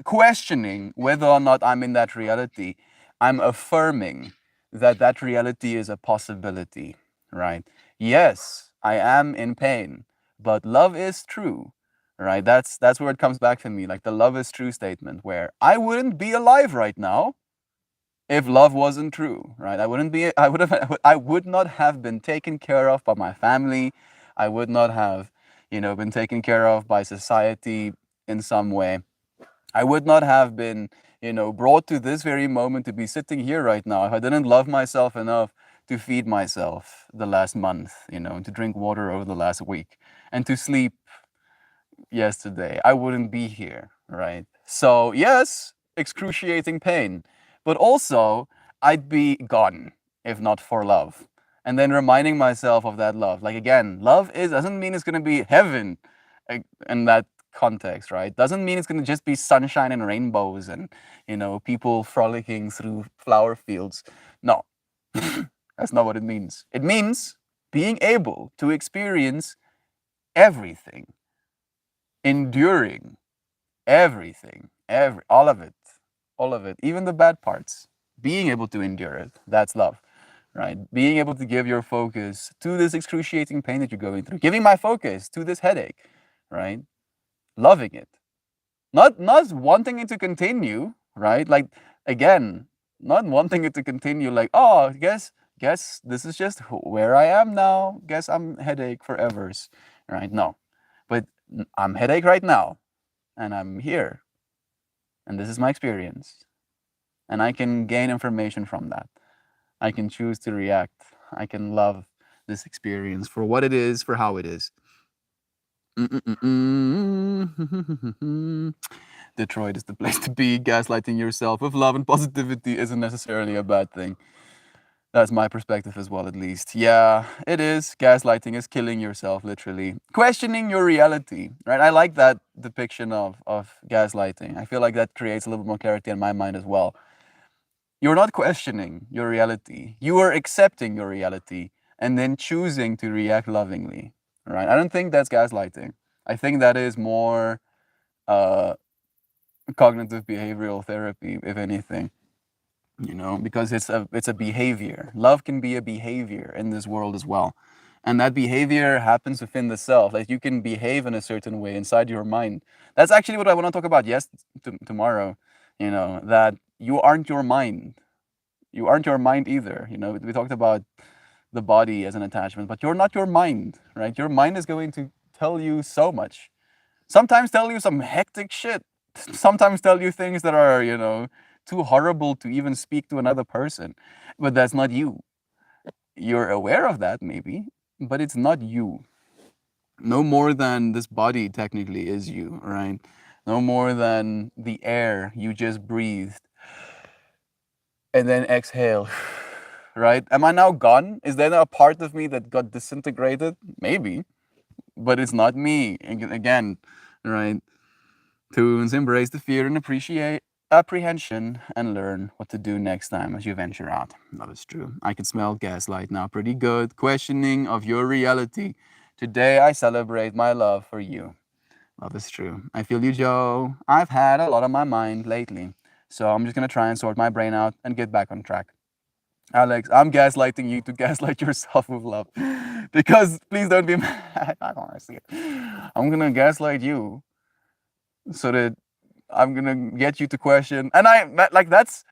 questioning whether or not I'm in that reality, I'm affirming that that reality is a possibility, right? Yes, I am in pain, but love is true, right? That's where it comes back to me, like the love is true statement, where I wouldn't be alive right now if love wasn't true, right? I would not have been taken care of by my family. I would not have, been taken care of by society in some way. I would not have been, brought to this very moment to be sitting here right now if I didn't love myself enough to feed myself the last month, and to drink water over the last week and to sleep yesterday. I wouldn't be here, right? So, yes, excruciating pain, but also I'd be gone if not for love. And then reminding myself of that love. Like, again, love doesn't mean it's going to be heaven in that context, right? Doesn't mean it's going to just be sunshine and rainbows and, people frolicking through flower fields. No, that's not what it means. It means being able to experience everything, enduring everything, all of it, even the bad parts, being able to endure it. That's love, right? Being able to give your focus to this excruciating pain that you're going through, giving my focus to this headache, right? Loving it, not wanting it to continue, right? Like, again, not wanting it to continue. Like, oh, guess this is just where I am now. Guess I'm headache forever's, right? No, but I'm headache right now, and I'm here, and this is my experience, and I can gain information from that. I can choose to react. I can love this experience for what it is, for how it is. Detroit is the place to be. Gaslighting yourself with love and positivity isn't necessarily a bad thing. That's my perspective as well, at least. Yeah, it is. Gaslighting is killing yourself, literally. Questioning your reality, right? I like that depiction of gaslighting. I feel like that creates a little bit more clarity in my mind as well. You're not questioning your reality. You are accepting your reality and then choosing to react lovingly. Right? I don't think that's gaslighting. I think that is more uh, cognitive behavioral therapy, if anything. Because it's a behavior. Love can be a behavior in this world as well, and that behavior happens within the self. Like you can behave in a certain way inside your mind. That's actually what I want to talk about. Yes, tomorrow. That you aren't your mind. You aren't your mind either. We talked about the body as an attachment, but you're not your mind, right? Your mind is going to tell you so much. Sometimes tell you some hectic shit. Sometimes tell you things that are, too horrible to even speak to another person. But that's not you. You're aware of that, maybe, but it's not you. No more than this body technically is you, right? No more than the air you just breathed and then exhale, right? Am I now gone? Is there a part of me that got disintegrated? Maybe, but it's not me. Again, right? To embrace the fear and appreciate apprehension and learn what to do next time as you venture out. That is true. I can smell gaslight now pretty good. Questioning of your reality. Today I celebrate my love for you. Love is true. I feel you, Joe. I've had a lot on my mind lately. So I'm just going to try and sort my brain out and get back on track. Alex, I'm gaslighting you to gaslight yourself with love. Because please don't be mad. I don't want to see it. I'm going to gaslight you so that I'm gonna get you to question, and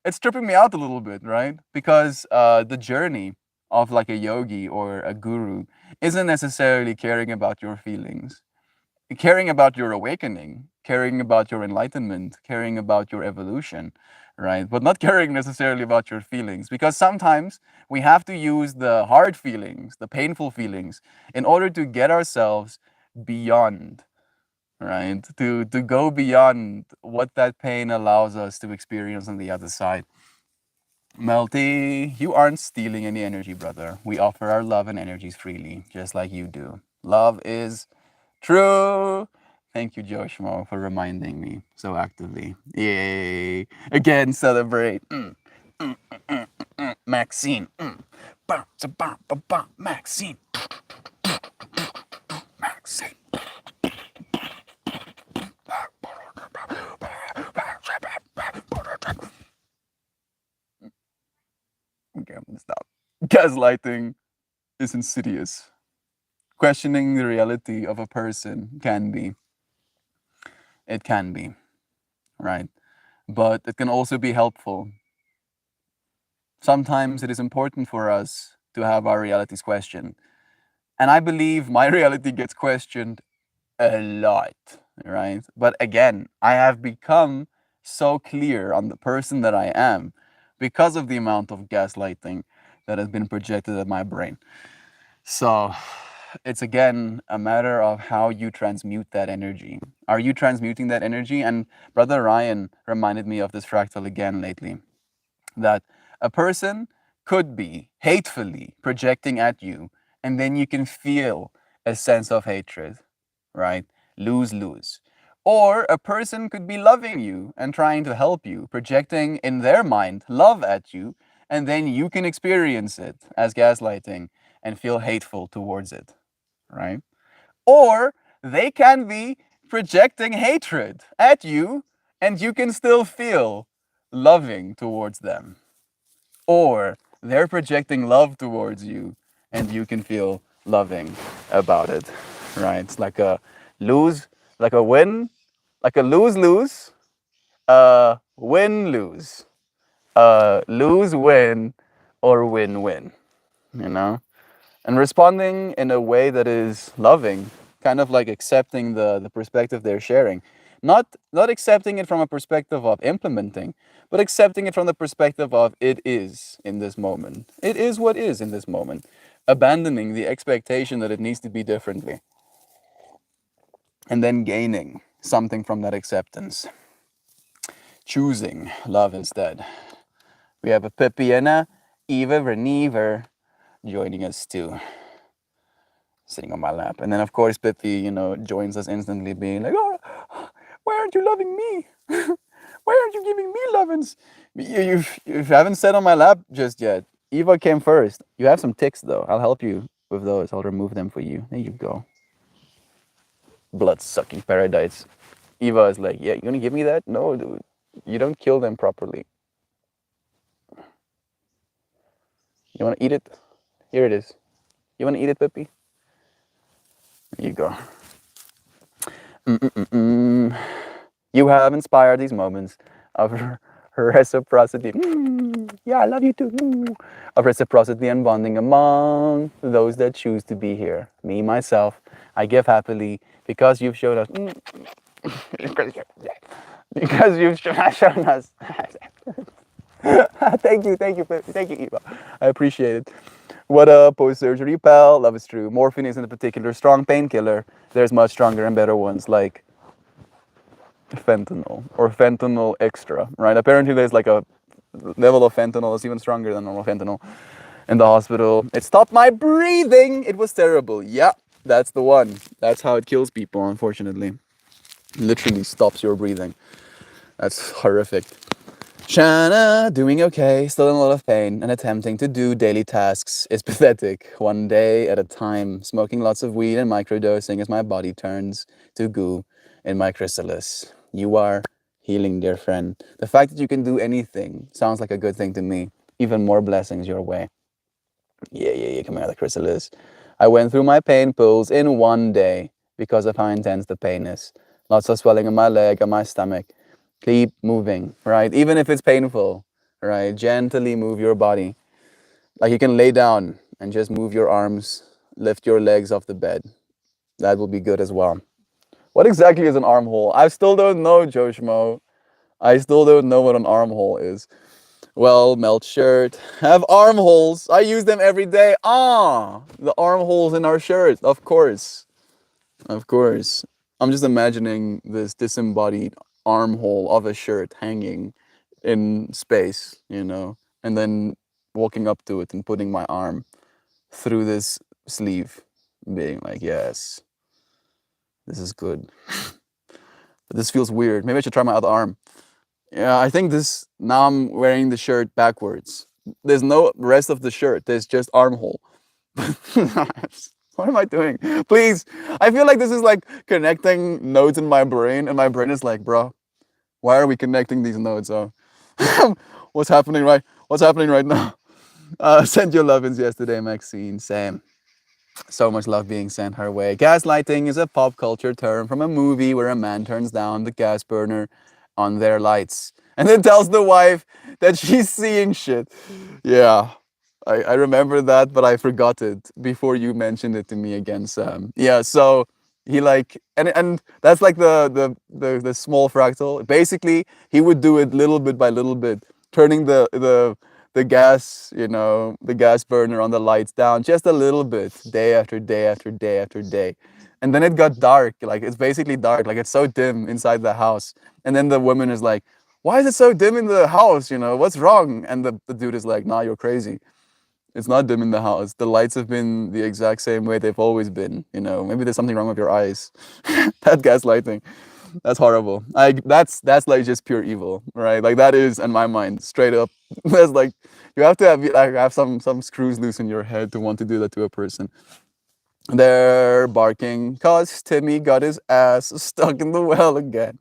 it's tripping me out a little bit, right? Because the journey of like a yogi or a guru isn't necessarily caring about your feelings, caring about your awakening, caring about your enlightenment, caring about your evolution, right? But not caring necessarily about your feelings, because sometimes we have to use the hard feelings, the painful feelings, in order to get ourselves beyond, right? To go beyond what that pain allows us to experience on the other side. Melty, you aren't stealing any energy, brother. We offer our love and energies freely, just like you do. Love is true. Thank you, Joshmo, for reminding me so actively. Yay! Again, celebrate. Maxine. Ba, za, ba, ba, ba. Maxine. Maxine. Okay, I'm gonna stop. Gaslighting is insidious. Questioning the reality of a person can be. It can be, right? But it can also be helpful. Sometimes it is important for us to have our realities questioned. And I believe my reality gets questioned a lot, right? But again, I have become so clear on the person that I am because of the amount of gaslighting that has been projected at my brain. So it's again a matter of how you transmute that energy. Are you transmuting that energy? And Brother Ryan reminded me of this fractal again lately, that a person could be hatefully projecting at you, and then you can feel a sense of hatred, right? Lose lose. Or a person could be loving you and trying to help you, projecting in their mind love at you, and then you can experience it as gaslighting and feel hateful towards it, right? Or they can be projecting hatred at you, and you can still feel loving towards them. Or they're projecting love towards you, and you can feel loving about it, right? It's like a lose, like a win, like a lose lose, win lose, lose win, or win win, you know? And responding in a way that is loving, kind of like accepting the perspective they're sharing. Not accepting it from a perspective of implementing, but accepting it from the perspective of it is in this moment. It is what is in this moment. Abandoning the expectation that it needs to be differently. And then gaining something from that acceptance. Choosing love instead. We have a Pippiana, Eva Renever joining us too, sitting on my lap. And then, of course, Pippi, joins us instantly, being like, oh, why aren't you loving me? Why aren't you giving me lovin's? You haven't sat on my lap just yet. Eva came first. You have some ticks though. I'll help you with those. I'll remove them for you. There you go. Blood sucking paradise. Eva is like, yeah, you gonna give me that? No, dude. You don't kill them properly. You wanna eat it? Here it is. You wanna eat it, Pippi? There you go. Mm-mm-mm. You have inspired these moments of reciprocity. Yeah, I love you too. Of reciprocity and bonding among those that choose to be here. Me, myself, I give happily because you've shown us. Because you've shown us. Thank you, thank you, Eva. I appreciate it. What a post-surgery pal. Love is true. Morphine isn't a particular strong painkiller. There's much stronger and better ones like fentanyl or fentanyl extra, right? Apparently, there's like a level of fentanyl that's even stronger than normal fentanyl in the hospital. It stopped my breathing. It was terrible. Yeah, that's the one. That's how it kills people, unfortunately. Literally stops your breathing. That's horrific. Shanna, doing okay, still in a lot of pain, and attempting to do daily tasks is pathetic. One day at a time, smoking lots of weed and microdosing as my body turns to goo in my chrysalis. You are healing, dear friend. The fact that you can do anything sounds like a good thing to me. Even more blessings your way. Yeah, come out of the chrysalis. I went through my pain pills in one day because of how intense the pain is. Lots of swelling in my leg and my stomach. Keep moving, right? Even if it's painful, right? Gently move your body. Like you can lay down and just move your arms, lift your legs off the bed. That will be good as well. What exactly is an armhole? I still don't know, Joe Schmo. I still don't know what an armhole is. Well, melt shirt. Have armholes. I use them every day. Ah, the armholes in our shirt. Of course. Of course. I'm just imagining this disembodied armhole of a shirt hanging in space, and then walking up to it and putting my arm through this sleeve, being like, yes, this is good. But this feels weird. Maybe I should try my other arm. Yeah, I think now I'm wearing the shirt backwards. There's no rest of the shirt, there's just armhole. What am I doing? Please. I feel like this is like connecting nodes in my brain, and my brain is like, bro, why are we connecting these nodes? What's happening right now? Sent your love-ins yesterday, Maxine. Same. So much love being sent her way. Gaslighting is a pop culture term from a movie where a man turns down the gas burner on their lights and then tells the wife that she's seeing shit. Yeah. I remember that, but I forgot it before you mentioned it to me again, Sam. Yeah, so he like and that's like the small fractal. Basically, he would do it little bit by little bit, turning the gas, the gas burner on the lights down just a little bit, day after day after day after day. And then it got dark, like it's basically dark, like it's so dim inside the house. And then the woman is like, why is it so dim in the house? What's wrong? And the dude is like, nah, you're crazy. It's not dim in the house. The lights have been the exact same way they've always been. Maybe there's something wrong with your eyes. That gaslighting, that's horrible. That's like just pure evil, right? Like that is in my mind straight up. That's like you have to have some screws loose in your head to want to do that to a person. They're barking cause Timmy got his ass stuck in the well again.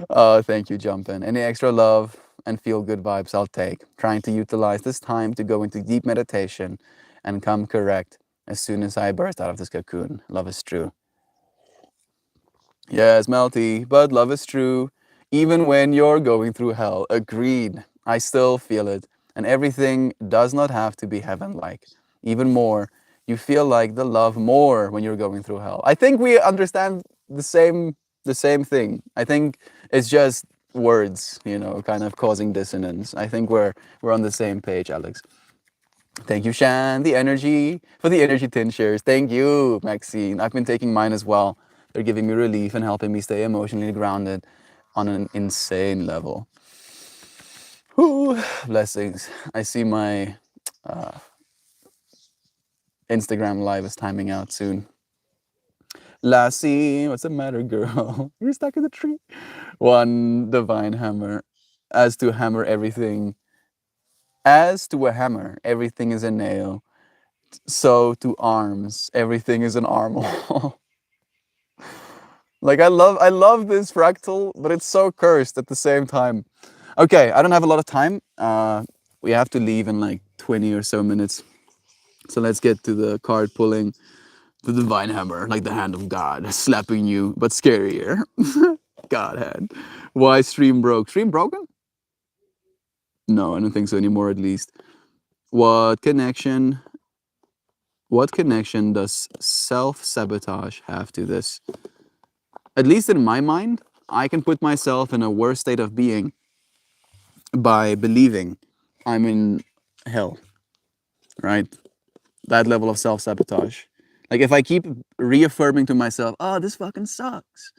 Thank you, Jumpin. Any extra love and feel good vibes I'll take. Trying to utilize this time to go into deep meditation and come correct as soon as I burst out of this cocoon. Love is true. Yes, Melty, but love is true. Even when you're going through hell. Agreed. I still feel it. And everything does not have to be heaven like. Even more, you feel like the love more when you're going through hell. I think we understand the same thing. I think it's just words, kind of causing dissonance. I think we're on the same page, Alex. Thank you, Shan. The energy for the energy tinctures. Thank you, Maxine. I've been taking mine as well. They're giving me relief and helping me stay emotionally grounded on an insane level. Whew, blessings. I see my Instagram live is timing out soon. Lassie, what's the matter, girl? You're stuck in the tree. One divine hammer. As to hammer everything, as to a hammer, everything is a nail. So to arms, everything is an armhole. Like I love this fractal, but it's so cursed at the same time. Okay, I don't have a lot of time. We have to leave in like 20 or so minutes. So let's get to the card pulling. The divine hammer, like the hand of God, slapping you, but scarier. God hand. Why stream broke? Stream broken? No, I don't think so anymore, at least. What connection? What connection does self-sabotage have to this? At least in my mind, I can put myself in a worse state of being by believing I'm in hell, right? That level of self-sabotage. Like if I keep reaffirming to myself, oh, this fucking sucks.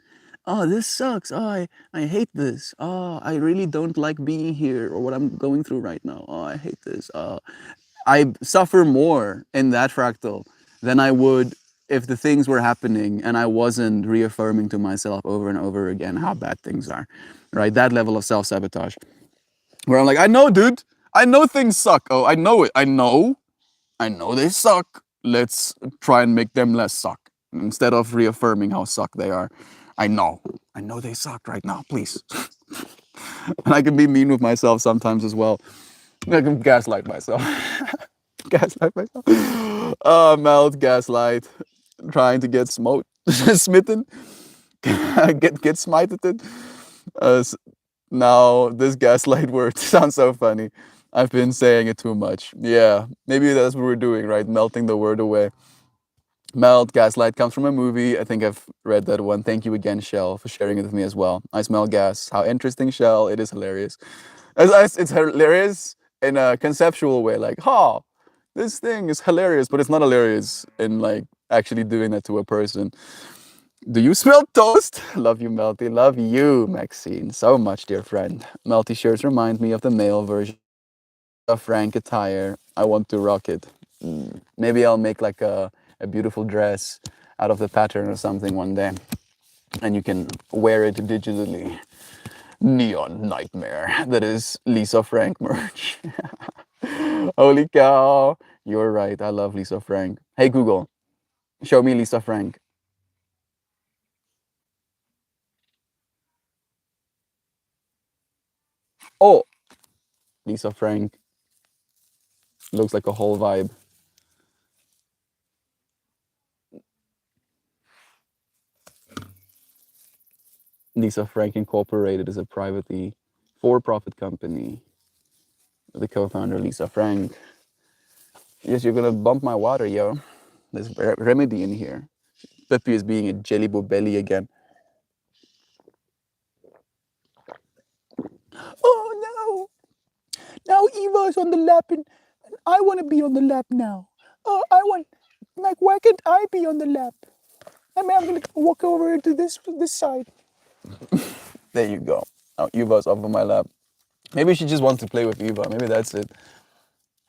Oh, this sucks. Oh, I hate this. Oh, I really don't like being here or what I'm going through right now. Oh, I hate this. Oh, I suffer more in that fractal than I would if the things were happening and I wasn't reaffirming to myself over and over again how bad things are, right? That level of self-sabotage. Where I'm like, I know, dude. I know things suck. Oh, I know it. I know they suck. Let's try and make them less suck instead of reaffirming how suck they are. I know they suck right now, please. And I can be mean with myself sometimes as well. I can gaslight myself. Gaslight myself. Melt, gaslight, trying to get smitten, get smited. Uh, now this gaslight word sounds so funny. I've been saying it too much. Yeah, maybe that's what we're doing, right? Melting the word away. Melt, gaslight comes from a movie. I think I've read that one. Thank you again, Shell, for sharing it with me as well. I smell gas. How interesting, Shell. It is hilarious. It's hilarious in a conceptual way, like, ha, this thing is hilarious, but it's not hilarious in like actually doing that to a person. Do you smell toast? Love you, Melty. Love you, Maxine, so much, dear friend. Melty shirts remind me of the male version of Frank attire. I want to rock it. Maybe I'll make like a beautiful dress out of the pattern or something one day, and you can wear it digitally. Neon nightmare. That is Lisa Frank merch. Holy cow. You're right. I love Lisa Frank. Hey, Google, show me Lisa Frank. Oh, Lisa Frank looks like a whole vibe. Lisa Frank Incorporated is a privately for-profit company. The co-founder, Lisa Frank. Yes, you're gonna bump my water, yo. There's remedy in here. Peppy is being a jelly belly again. Oh no! Now Eva's on the lap and I want to be on the lap now. Oh, I want, like, why can't I be on the lap? I mean, I'm gonna walk over to this side. There you go. Now Eva's up on my lap. Maybe she just wants to play with Eva. Maybe that's it.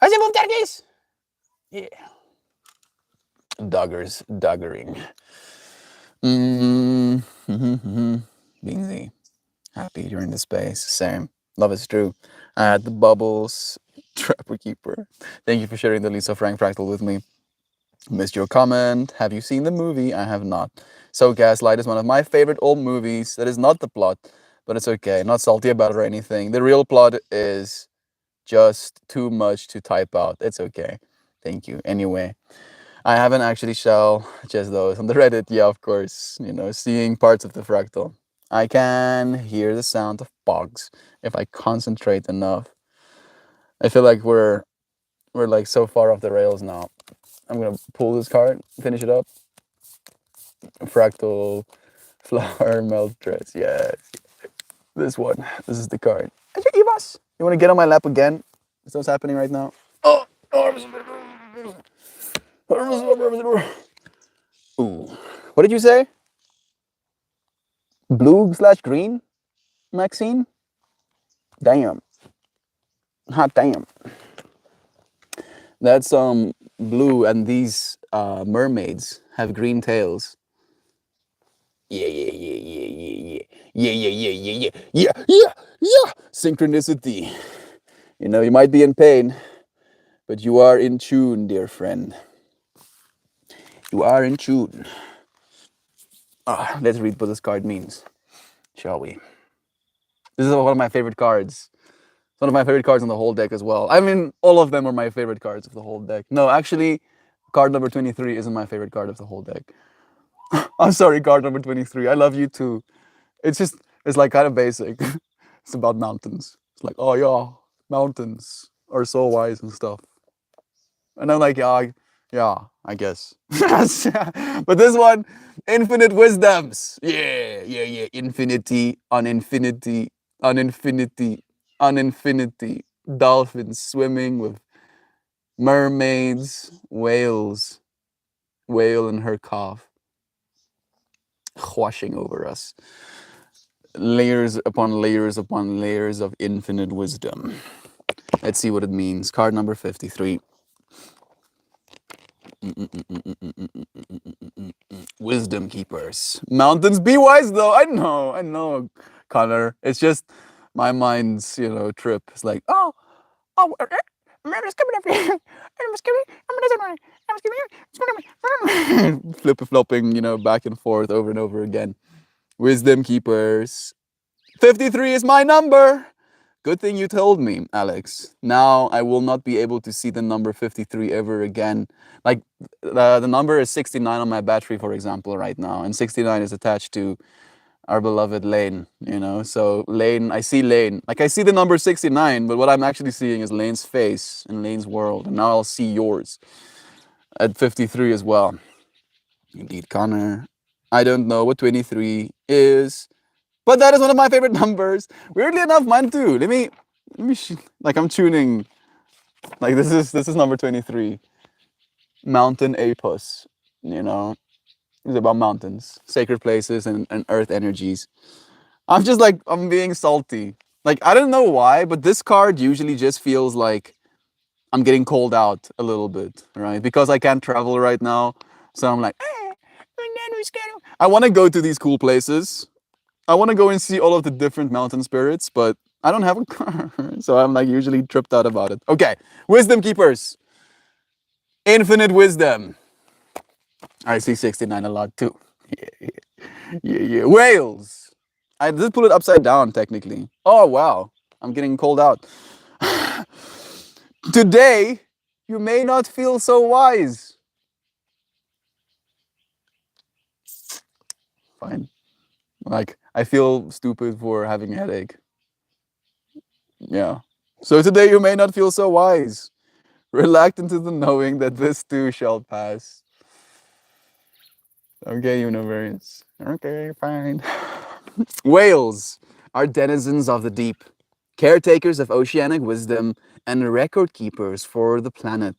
How's it move, Turkeys? Yeah. Doggering. Beansy. Happy during the space. Same. Love is true. I had the bubbles. Trapper Keeper. Thank you for sharing the Lisa Frank fractal with me. Missed your comment. Have you seen the movie? I have not. So Gaslight is one of my favorite old movies. That is not the plot, but it's okay. Not salty about it or anything. The real plot is just too much to type out. It's okay. Thank you. Anyway, I haven't actually shell just those on the Reddit. Yeah, of course. You know, seeing parts of the fractal. I can hear the sound of bugs if I concentrate enough. I feel like we're like so far off the rails now. I'm gonna pull this card, finish it up. Fractal flower melt dress. Yes. This one. This is the card. You want to get on my lap again? Is what's happening right now? Oh! Ooh. What did you say? Blue/green, Maxine? Damn. Hot damn. That's blue, and these mermaids have green tails. Yeah, yeah, yeah, yeah, yeah, yeah, yeah, yeah, yeah, yeah, yeah, yeah, yeah, yeah. Synchronicity. You know, you might be in pain, but you are in tune, dear friend. You are in tune. Let's read what this card means, shall we? This is one of my favorite cards. It's one of my favorite cards on the whole deck as well. I mean, all of them are my favorite cards of the whole deck. No, actually, card number 23 isn't my favorite card of the whole deck. I'm sorry, card number 23. I love you too. It's just, it's like kind of basic. It's about mountains. It's like, oh yeah, mountains are so wise and stuff. And I'm like, yeah, I guess. But this one, infinite wisdoms. Yeah, yeah, yeah. Infinity on infinity on infinity on infinity. Dolphins swimming with mermaids, whales, whale and her calf washing over us. Layers upon layers upon layers of infinite wisdom. Let's see what it means. Card number 53. Wisdom keepers. Mountains be wise though. I know, Connor. It's just my mind's, trip. It's like, I'm just coming up here. I'm just coming. Flip flopping, back and forth over and over again. Wisdom keepers. 53 is my number. Good thing you told me, Alex. Now I will not be able to see the number 53 ever again. Like the number is 69 on my battery, for example, right now, and 69 is attached to our beloved Lane. So Lane, I see Lane. Like I see the number 69, but what I'm actually seeing is Lane's face and Lane's world, and now I'll see yours at 53 as well. Indeed, Connor. I don't know what 23 is. But that is one of my favorite numbers. Weirdly enough, mine too. Like I'm tuning. Like this is number 23. Mountain Apus. It's about mountains, sacred places, and earth energies. I'm being salty. Like I don't know why, but this card usually just feels like I'm getting called out a little bit, right? Because I can't travel right now. So I'm like, I want to go to these cool places. I want to go and see all of the different mountain spirits, but I don't have a car. So I'm like usually tripped out about it. Okay, wisdom keepers. Infinite wisdom. I see 69 a lot too. Yeah, yeah, yeah. Whales. I did pull it upside down technically. Oh, wow. I'm getting called out. Today, you may not feel so wise. Fine. Like, I feel stupid for having a headache. Yeah. So today you may not feel so wise. Relax into the knowing that this too shall pass. Okay, universe. Okay, fine. Whales are denizens of the deep, caretakers of oceanic wisdom, and record keepers for the planet.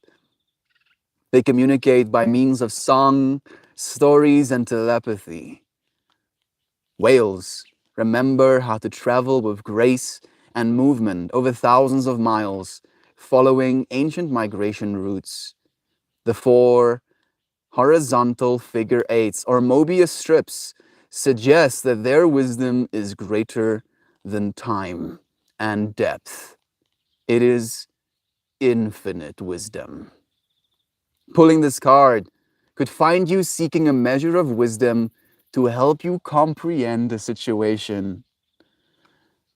They communicate by means of song, stories, and telepathy. Whales remember how to travel with grace and movement over thousands of miles, following ancient migration routes. The four horizontal figure eights or Mobius strips suggest that their wisdom is greater than time and depth. It is infinite wisdom. Pulling this card could find you seeking a measure of wisdom to help you comprehend a situation.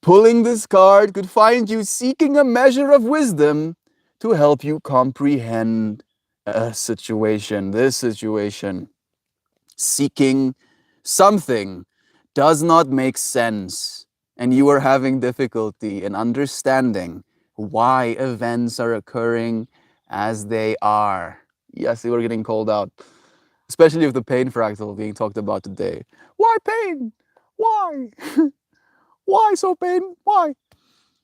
Pulling this card could find you seeking a measure of wisdom to help you comprehend a situation, this situation. Seeking something does not make sense, and you are having difficulty in understanding why events are occurring as they are. Yes, you are getting called out, especially with the pain fractal being talked about today. Why pain? Why? Why so pain? Why?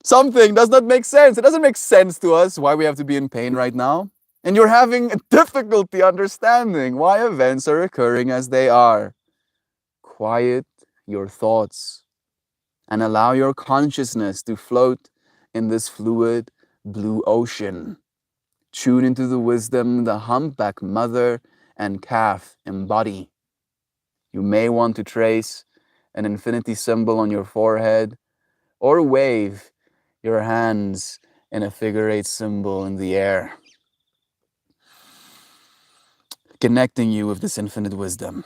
Something does not make sense. It doesn't make sense to us why we have to be in pain right now. And you're having a difficulty understanding why events are occurring as they are. Quiet your thoughts and allow your consciousness to float in this fluid blue ocean. Tune into the wisdom the humpback mother and calf embody. You may want to trace an infinity symbol on your forehead or wave your hands in a figure-8 symbol in the air, connecting you with this infinite wisdom.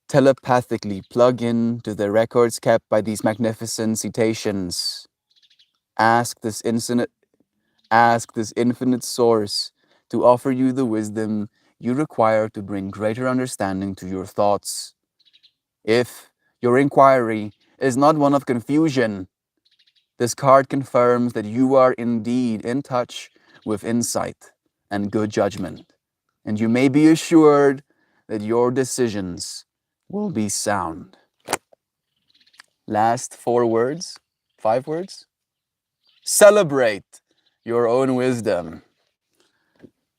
Telepathically plug in to the records kept by these magnificent cetaceans. Ask this infinite source to offer you the wisdom you require to bring greater understanding to your thoughts. If your inquiry is not one of confusion, this card confirms that you are indeed in touch with insight and good judgment, and you may be assured that your decisions will be sound. Last 4 words, 5 words. Celebrate your own wisdom.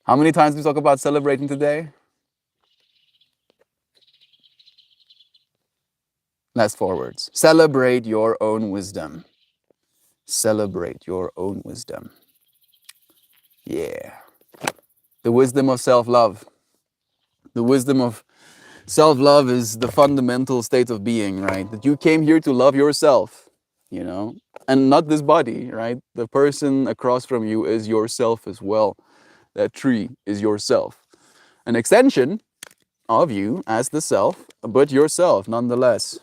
How many times do we talk about celebrating today? Last 4 words. Celebrate your own wisdom. Celebrate your own wisdom. Yeah. The wisdom of self-love. The wisdom of self-love is the fundamental state of being, right? That you came here to love yourself, you know, and not this body, right? The person across from you is yourself as well. That tree is yourself. An extension of you as the self, but yourself nonetheless.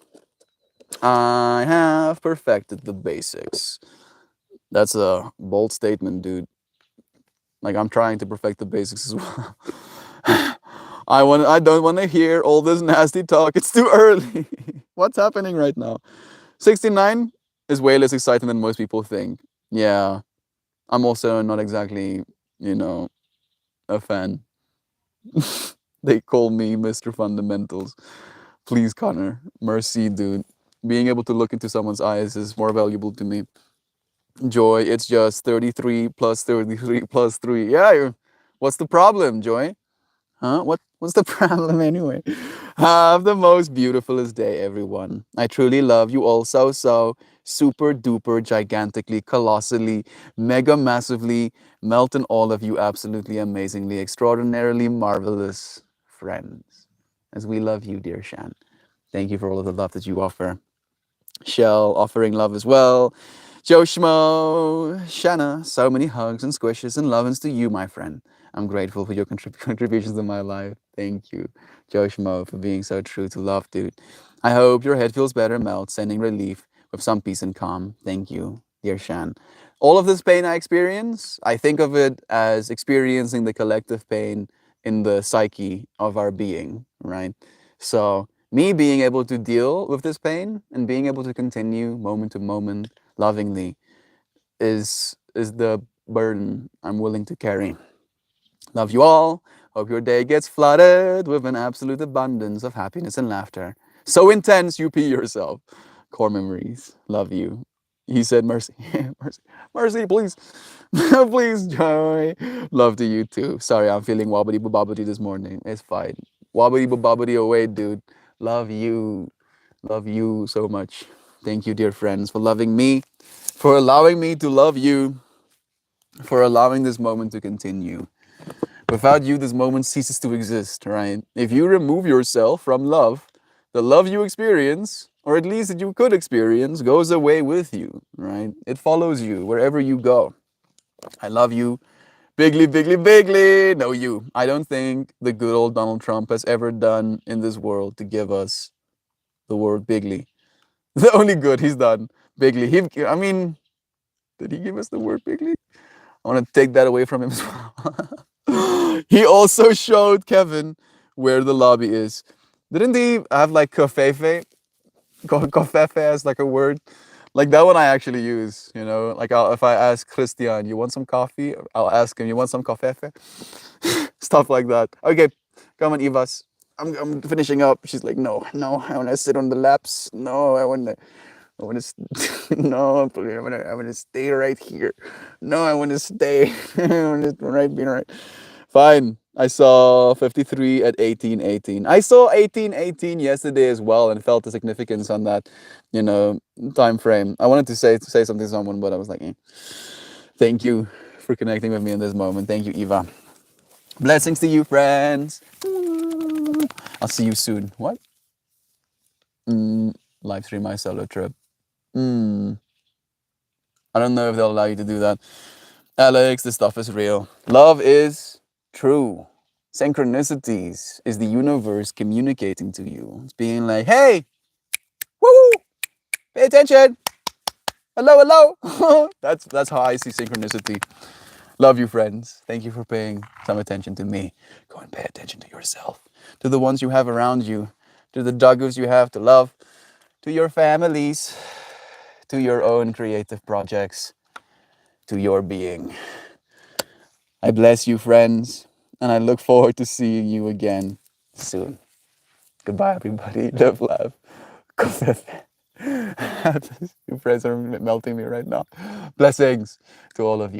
I have perfected the basics. That's a bold statement, dude. Like, I'm trying to perfect the basics as well. I don't want to hear all this nasty talk. It's too early. What's happening right now? 69 is way less exciting than most people think. Yeah. I'm also not exactly, you know, a fan. They call me Mr. Fundamentals. Please, Connor. Mercy, dude. Being able to look into someone's eyes is more valuable to me. Joy, it's just 33 plus 33 plus 3. Yeah, what's the problem, Joy? Huh? What's the problem anyway? Have the most beautifulest day, everyone. I truly love you all so super duper gigantically, colossally, mega massively, melting all of you absolutely amazingly, extraordinarily marvelous friends. As we love you, dear Shan. Thank you for all of the love that you offer. Shell offering love as well. Joe Schmo, Shanna, so many hugs and squishes and lovins to you, my friend. I'm grateful for your contributions in my life. Thank you, Joe Schmo, for being so true to love, dude. I hope your head feels better, Melt, sending relief with some peace and calm. Thank you, dear Shan. All of this pain I experience, I think of it as experiencing the collective pain in the psyche of our being, right? So me being able to deal with this pain and being able to continue moment to moment lovingly is the burden I'm willing to carry. Love you all. Hope your day gets flooded with an absolute abundance of happiness and laughter. So intense you pee yourself. Core memories. Love you. He said mercy. Mercy. Mercy, please. Please, Joy. Love to you too. Sorry, I'm feeling wobbly bobbity this morning. It's fine. Wobbly bobbity away, dude. Love you. Love you so much. Thank you, dear friends, for loving me, for allowing me to love you, for allowing this moment to continue. Without you, this moment ceases to exist, right? If you remove yourself from love, the love you experience, or at least that you could experience, goes away with you, right? It follows you wherever you go. I love you. Bigly, bigly, bigly. No, you. I don't think the good old Donald Trump has ever done in this world to give us the word bigly. The only good he's done. Bigly. I mean, did he give us the word bigly? I want to take that away from him as well. He also showed Kevin where the lobby is. Didn't he have like kofefe? Kofefe as like a word? Like that one I actually use, you know? Like if I ask Christian, you want some coffee? I'll ask him, you want some kofefe? Stuff like that. Okay, come on, Ivas. I'm finishing up. She's like, no, I want to sit on the laps. No, I want to no, I want to stay right here. No, I want to stay. I want to be right. Fine. I saw 53 at 18:18. I saw 18:18 yesterday as well and felt the significance on that, time frame. I wanted to say something to someone, but I was like, thank you for connecting with me in this moment. Thank you, Eva. Blessings to you, friends. I'll see you soon. What? Live stream my solo trip. I don't know if they'll allow you to do that. Alex, this stuff is real. Love is true. Synchronicities is the universe communicating to you. It's being like, hey, woo, pay attention. Hello, hello. That's how I see synchronicity. Love you, friends. Thank you for paying some attention to me. Go and pay attention to yourself, to the ones you have around you, to the doggos you have to love, to your families, to your own creative projects, to your being. I bless you, friends, and I look forward to seeing you again soon. Goodbye, everybody. Live, laugh. Your friends are melting me right now. Blessings to all of you.